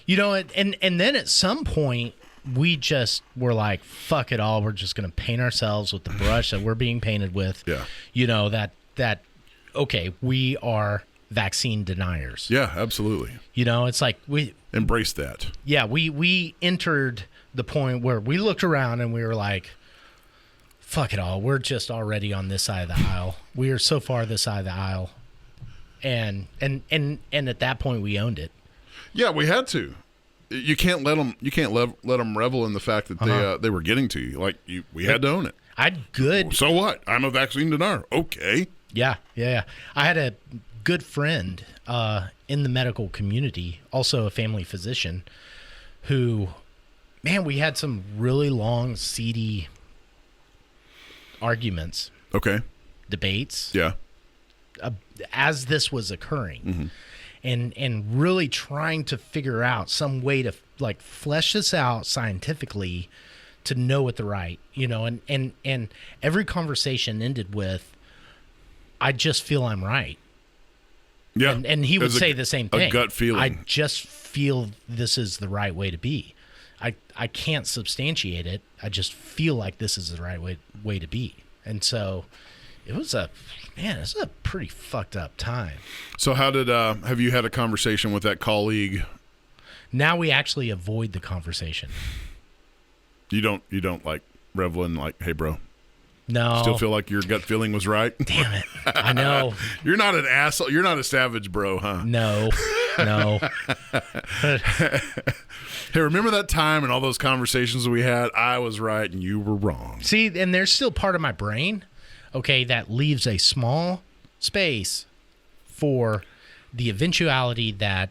And then at some point we just were like, fuck it all. We're just going to paint ourselves with the brush that we're being painted with. Yeah. That okay, we are vaccine deniers. Yeah, absolutely. It's like Embrace that. Yeah, we entered the point where we looked around and we were like, fuck it all. We're just already on this side of the aisle. We are so far this side of the aisle. And at that point we owned it. Yeah, we had to. You can't let them. You can't let them revel in the fact that they were getting to you. We had to own it. So what? I'm a vaccine denier. Okay. Yeah. I had a good friend in the medical community, also a family physician, who, man, we had some really long, seedy arguments. Okay. Debates. Yeah. As this was occurring, and really trying to figure out some way to flesh this out scientifically to know what the right, and every conversation ended with, I just feel I'm right. Yeah. And he would say the same thing. A gut feeling. I just feel this is the right way to be. I can't substantiate it. I just feel like this is the right way to be. And so it was a pretty fucked up time. So how did have you had a conversation with that colleague? Now we actually avoid the conversation. You don't like revel in like, hey bro. No. Still feel like your gut feeling was right? Damn it. I know. You're not an asshole. You're not a savage bro, huh? No. Hey, remember that time and all those conversations we had? I was right and you were wrong. See, and there's still part of my brain, okay, that leaves a small space for the eventuality that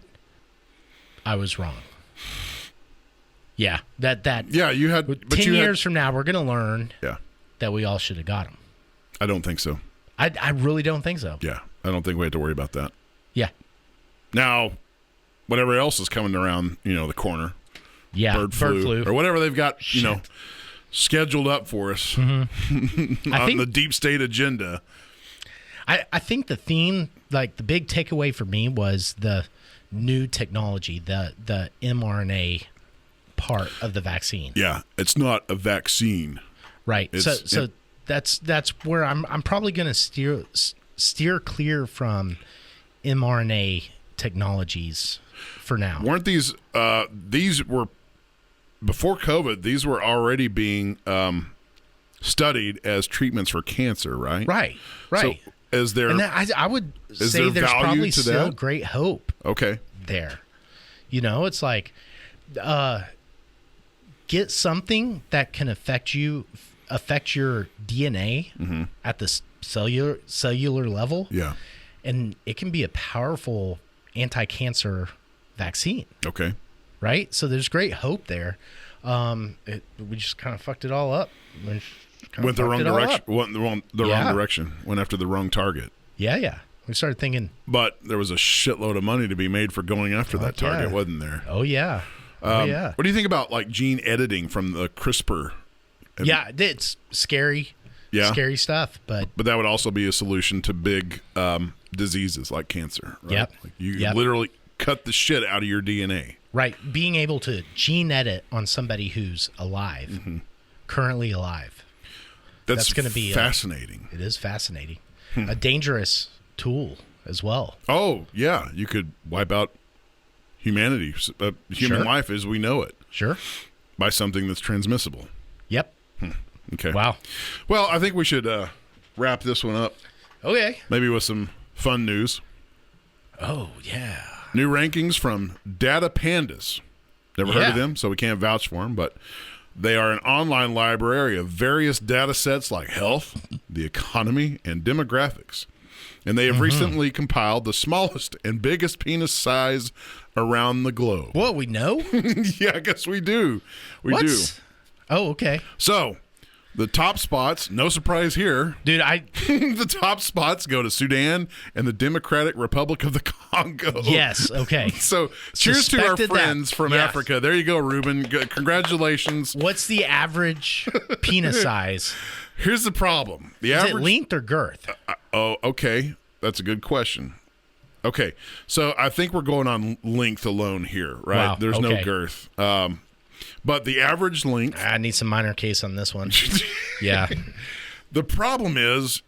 I was wrong. Yeah, Yeah, you had. But 10 years from now, we're going to learn. Yeah. That we all should have got them. I don't think so. I really don't think so. Yeah, I don't think we have to worry about that. Yeah. Now, whatever else is coming around, the corner. Yeah, bird flu. Or whatever they've got, scheduled up for us on the deep state agenda. I think the theme, the big takeaway for me was the new technology, the mRNA part of the vaccine. Yeah, it's not a vaccine. Right. So that's where I'm probably going to steer clear from mRNA technologies for now. Weren't these were before COVID? These were already being studied as treatments for cancer, right? Right. So is there? And I would say there's probably still that? great hope. Okay. There, it's like get something that can affect your DNA at the cellular level. Yeah. And it can be a powerful anti-cancer vaccine. Okay. Right? So there's great hope there. We just kind of fucked it all up. Went the wrong direction. Went the wrong direction. Went after the wrong target. Yeah. We started thinking. But there was a shitload of money to be made for going after that target, wasn't there? Oh, yeah. What do you think about gene editing from the CRISPR? Yeah, it's scary. Yeah. Scary stuff. But that would also be a solution to big diseases like cancer. Right? Yep. You literally cut the shit out of your DNA. Right. Being able to gene edit on somebody who's alive, currently alive. That's going to be fascinating. It is fascinating. A dangerous tool as well. Oh, yeah. You could wipe out humanity, human life as we know it. Sure. By something that's transmissible. Yep. Okay. Wow. Well, I think we should wrap this one up. Okay. Maybe with some fun news. Oh, yeah. New rankings from Data Pandas. Never heard of them, so we can't vouch for them, but they are an online library of various data sets like health, the economy, and demographics. And they have recently compiled the smallest and biggest penis size around the globe. What, we know? Yeah, I guess we do. We What? do. Oh, okay. So, the top spots, no surprise here. Dude, The top spots go to Sudan and the Democratic Republic of the Congo. yes, okay. So, cheers to our Suspected that. friends from Yes. Africa. There you go, Ruben. Congratulations. What's the average penis size? Here's the problem. The Is average. it length or girth? Oh, okay. That's a good question. Okay, so I think we're going on length alone here, right? Wow, There's no okay. girth. But the average length. I need some minor case on this one. Yeah. The problem is,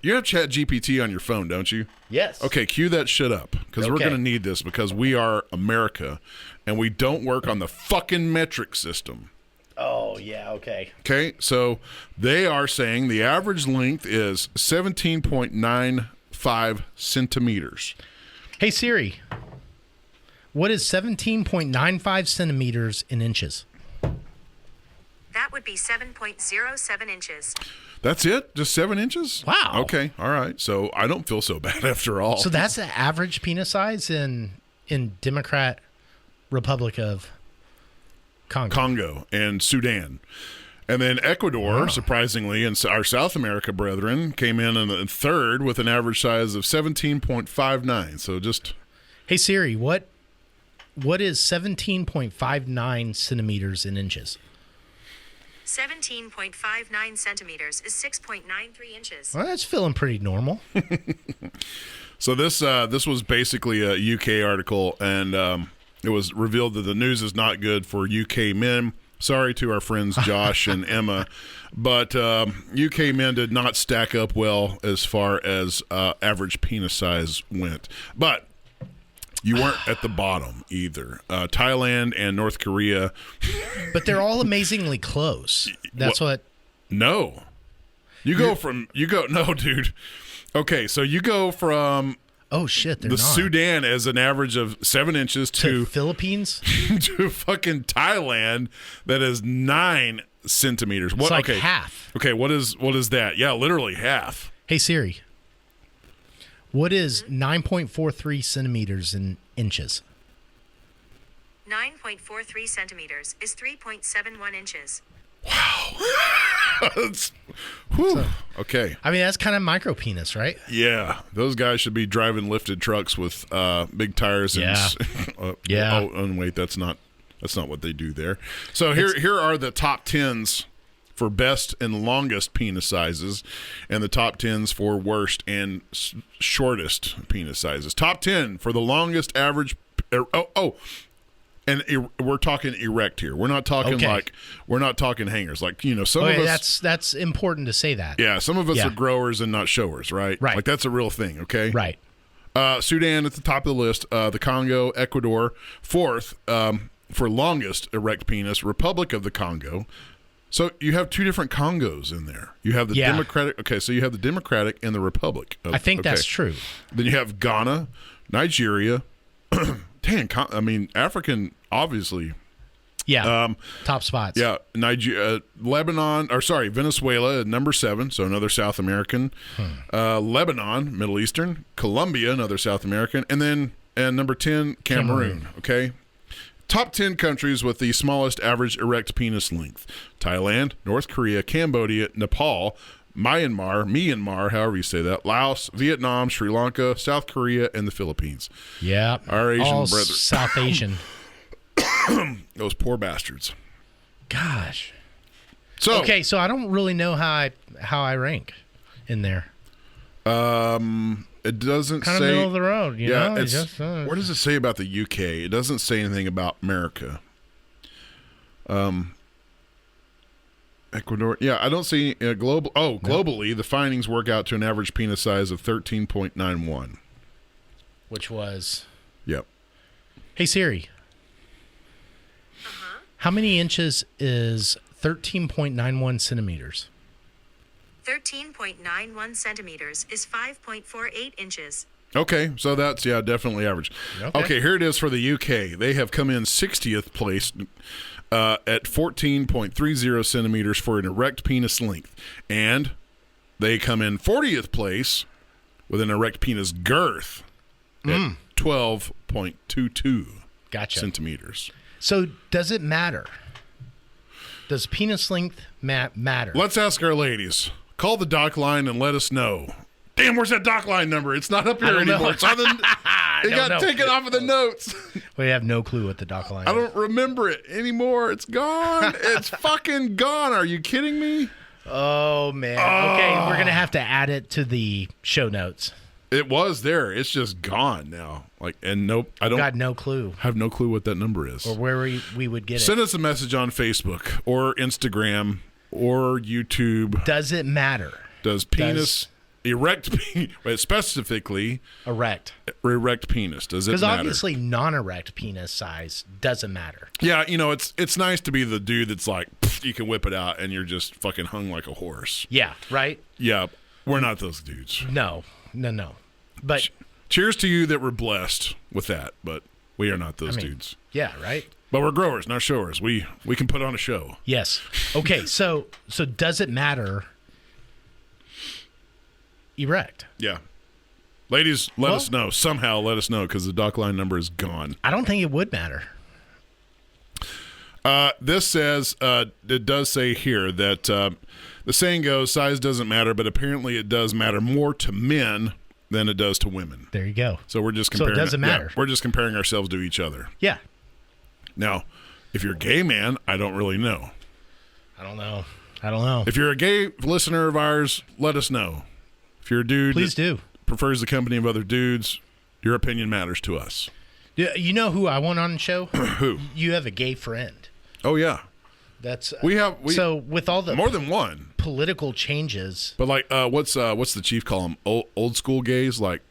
you have ChatGPT on your phone, don't you? Yes. Okay, cue that shit up because we're Okay. going to need this because we are America and we don't work on the fucking metric system. Oh, yeah, okay. Okay, so they are saying the average length is 17.95 centimeters. Hey, Siri, what is 17.95 centimeters in inches? That would be 7.07 inches. That's it? Just 7 inches? Wow. Okay, all right. So I don't feel so bad after all. So that's the average penis size in Democrat Republic of Congo and Sudan. And then Ecuador, surprisingly, and our South America brethren came in third with an average size of 17.59. So just Hey, Siri, what is 17.59 centimeters in inches? 17.59 centimeters is 6.93 inches. Well, that's feeling pretty normal. so this was basically a UK article, and it was revealed that the news is not good for UK men. Sorry to our friends Josh and Emma, but UK men did not stack up well as far as average penis size went. But you weren't at the bottom either. Thailand and North Korea. But they're all amazingly close. That's what. No. No, dude. Okay, so you go from Oh, shit, they're the not. Sudan as an average of 7 inches To to Philippines? to fucking Thailand that is 9 centimeters. What? It's like okay. half. Okay, what is that? Yeah, literally half. Hey, Siri, what is 9.43 centimeters in inches? 9.43 centimeters is 3.71 inches. Whew. Okay. I mean, that's kind of micro penis, right? Yeah, those guys should be driving lifted trucks with big tires. And Yeah. Yeah. Oh, and wait, that's not what they do there. So here are the top 10s for best and longest penis sizes, and the top 10s for worst and shortest penis sizes. Top 10 for the longest average. And we're talking erect here. We're not talking we're not talking hangers. Like, you know, some of us. That's important to say that. Yeah, some of us Yeah. are growers and not showers, right? Right. Like, that's a real thing, okay? Right. Sudan at the top of the list. The Congo, Ecuador, fourth for longest erect penis. Republic of the Congo. So you have two different Congos in there. You have the Democratic. Okay, so you have the Democratic and the Republic. I think that's true. Then you have Ghana, Nigeria. African, obviously. Yeah. Top spots. Yeah, Venezuela at number 7, so another South American. Lebanon, Middle Eastern. Colombia, another South American. And number 10, Cameroon. Okay? Top 10 countries with the smallest average erect penis length. Thailand, North Korea, Cambodia, Nepal, Myanmar, however you say that, Laos, Vietnam, Sri Lanka, South Korea, and the Philippines. Yeah. Our Asian all brethren. South Asian. Those poor bastards. Gosh. So Okay, so I don't really know how I rank in there. it doesn't Kind say of middle of the road, you know? it's, Just, what does it say about the UK? It doesn't say anything about America. Ecuador. Yeah, I don't see global. Oh, globally, the findings work out to an average penis size of 13.91. which was. Yep. Hey, Siri. How many inches is 13.91 centimeters? 13.91 centimeters is 5.48 inches. Okay, so that's, definitely average. Okay, here it is for the UK. They have come in 60th place at 14.30 centimeters for an erect penis length. And they come in 40th place with an erect penis girth at 12.22 Gotcha. centimeters. So does it matter? Does penis length matter? Let's ask our ladies. Call the dock line and let us know. Damn, where's that dock line number? It's not up here anymore. It's on the. It got taken off of the notes. We have no clue what the dock line is. I don't remember it anymore. It's gone. It's fucking gone. Are you kidding me? Oh, man. Okay, we're going to have to add it to the show notes. It was there. It's just gone now. Nope. I don't. Got no clue. Have no clue what that number is. Or where we would get Send it. us a message on Facebook or Instagram or YouTube. Does it matter? Does penis erect specifically erect penis? Does it matter? Because obviously non-erect penis size doesn't matter. Yeah, it's nice to be the dude that's like you can whip it out and you're just fucking hung like a horse. Yeah, right? Yeah, we're not those dudes. No. But cheers to you that we're blessed with that, but we are not those dudes. Yeah, right? But we're growers, not showers. We can put on a show. Yes. Okay, so does it matter erect? Yeah. Ladies, let us know. Somehow let us know because the dock line number is gone. I don't think it would matter. This says, it does say here that the saying goes, size doesn't matter, but apparently it does matter more to men than it does to women. There you go. So we're just comparing. So it doesn't matter. Yeah, we're just comparing ourselves to each other. Yeah. Now, if you're a gay man, I don't really know. I don't know. If you're a gay listener of ours, let us know. If you're a dude Please do. Prefers the company of other dudes, your opinion matters to us. You know who I want on the show? Who? You have a gay friend. Oh, yeah. That's so with all the more than one political changes. But what's the chief call them? Old school gays, like.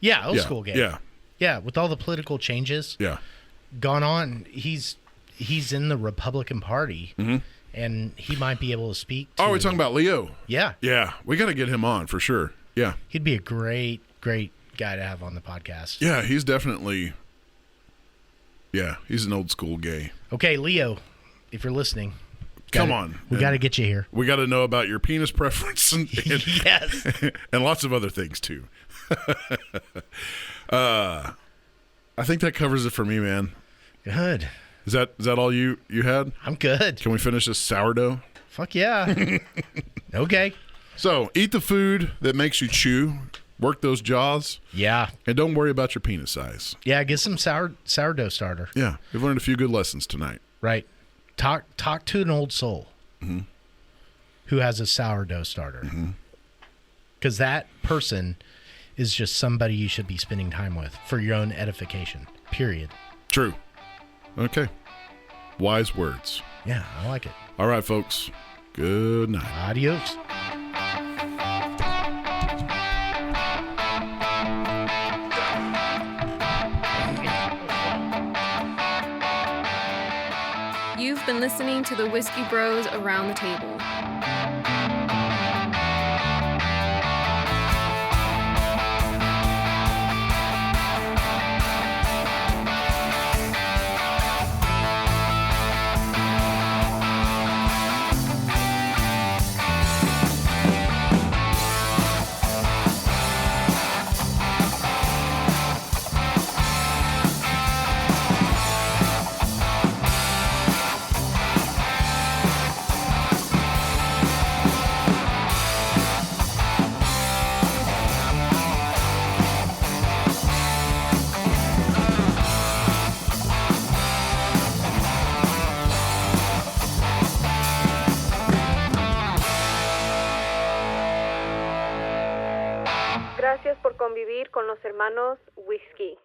Yeah, old school gays. Yeah. Yeah, with all the political changes. Yeah. Gone on, he's in the Republican Party, and he might be able to speak. We're talking about Leo. Yeah. Yeah, we got to get him on for sure. Yeah. He'd be a great guy to have on the podcast. Yeah, he's definitely. Yeah, he's an old school gay. Okay, Leo, if you're listening, come on. We got to get you here. We got to know about your penis preference and yes, and lots of other things too. I think that covers it for me, man. Good. Is that all you had? I'm good. Can we finish this sourdough? Fuck yeah. Okay. So, eat the food that makes you chew. Work those jaws. Yeah. And don't worry about your penis size. Yeah, get some sourdough starter. Yeah. We've learned a few good lessons tonight. Right. Talk to an old soul who has a sourdough starter. Because that person is just somebody you should be spending time with for your own edification. Period. True. Okay. Wise words. Yeah, I like it. All right, folks. Good night. Adios. You've been listening to the Whiskey Bros Around the Table. Gracias por convivir con los hermanos Whiskey.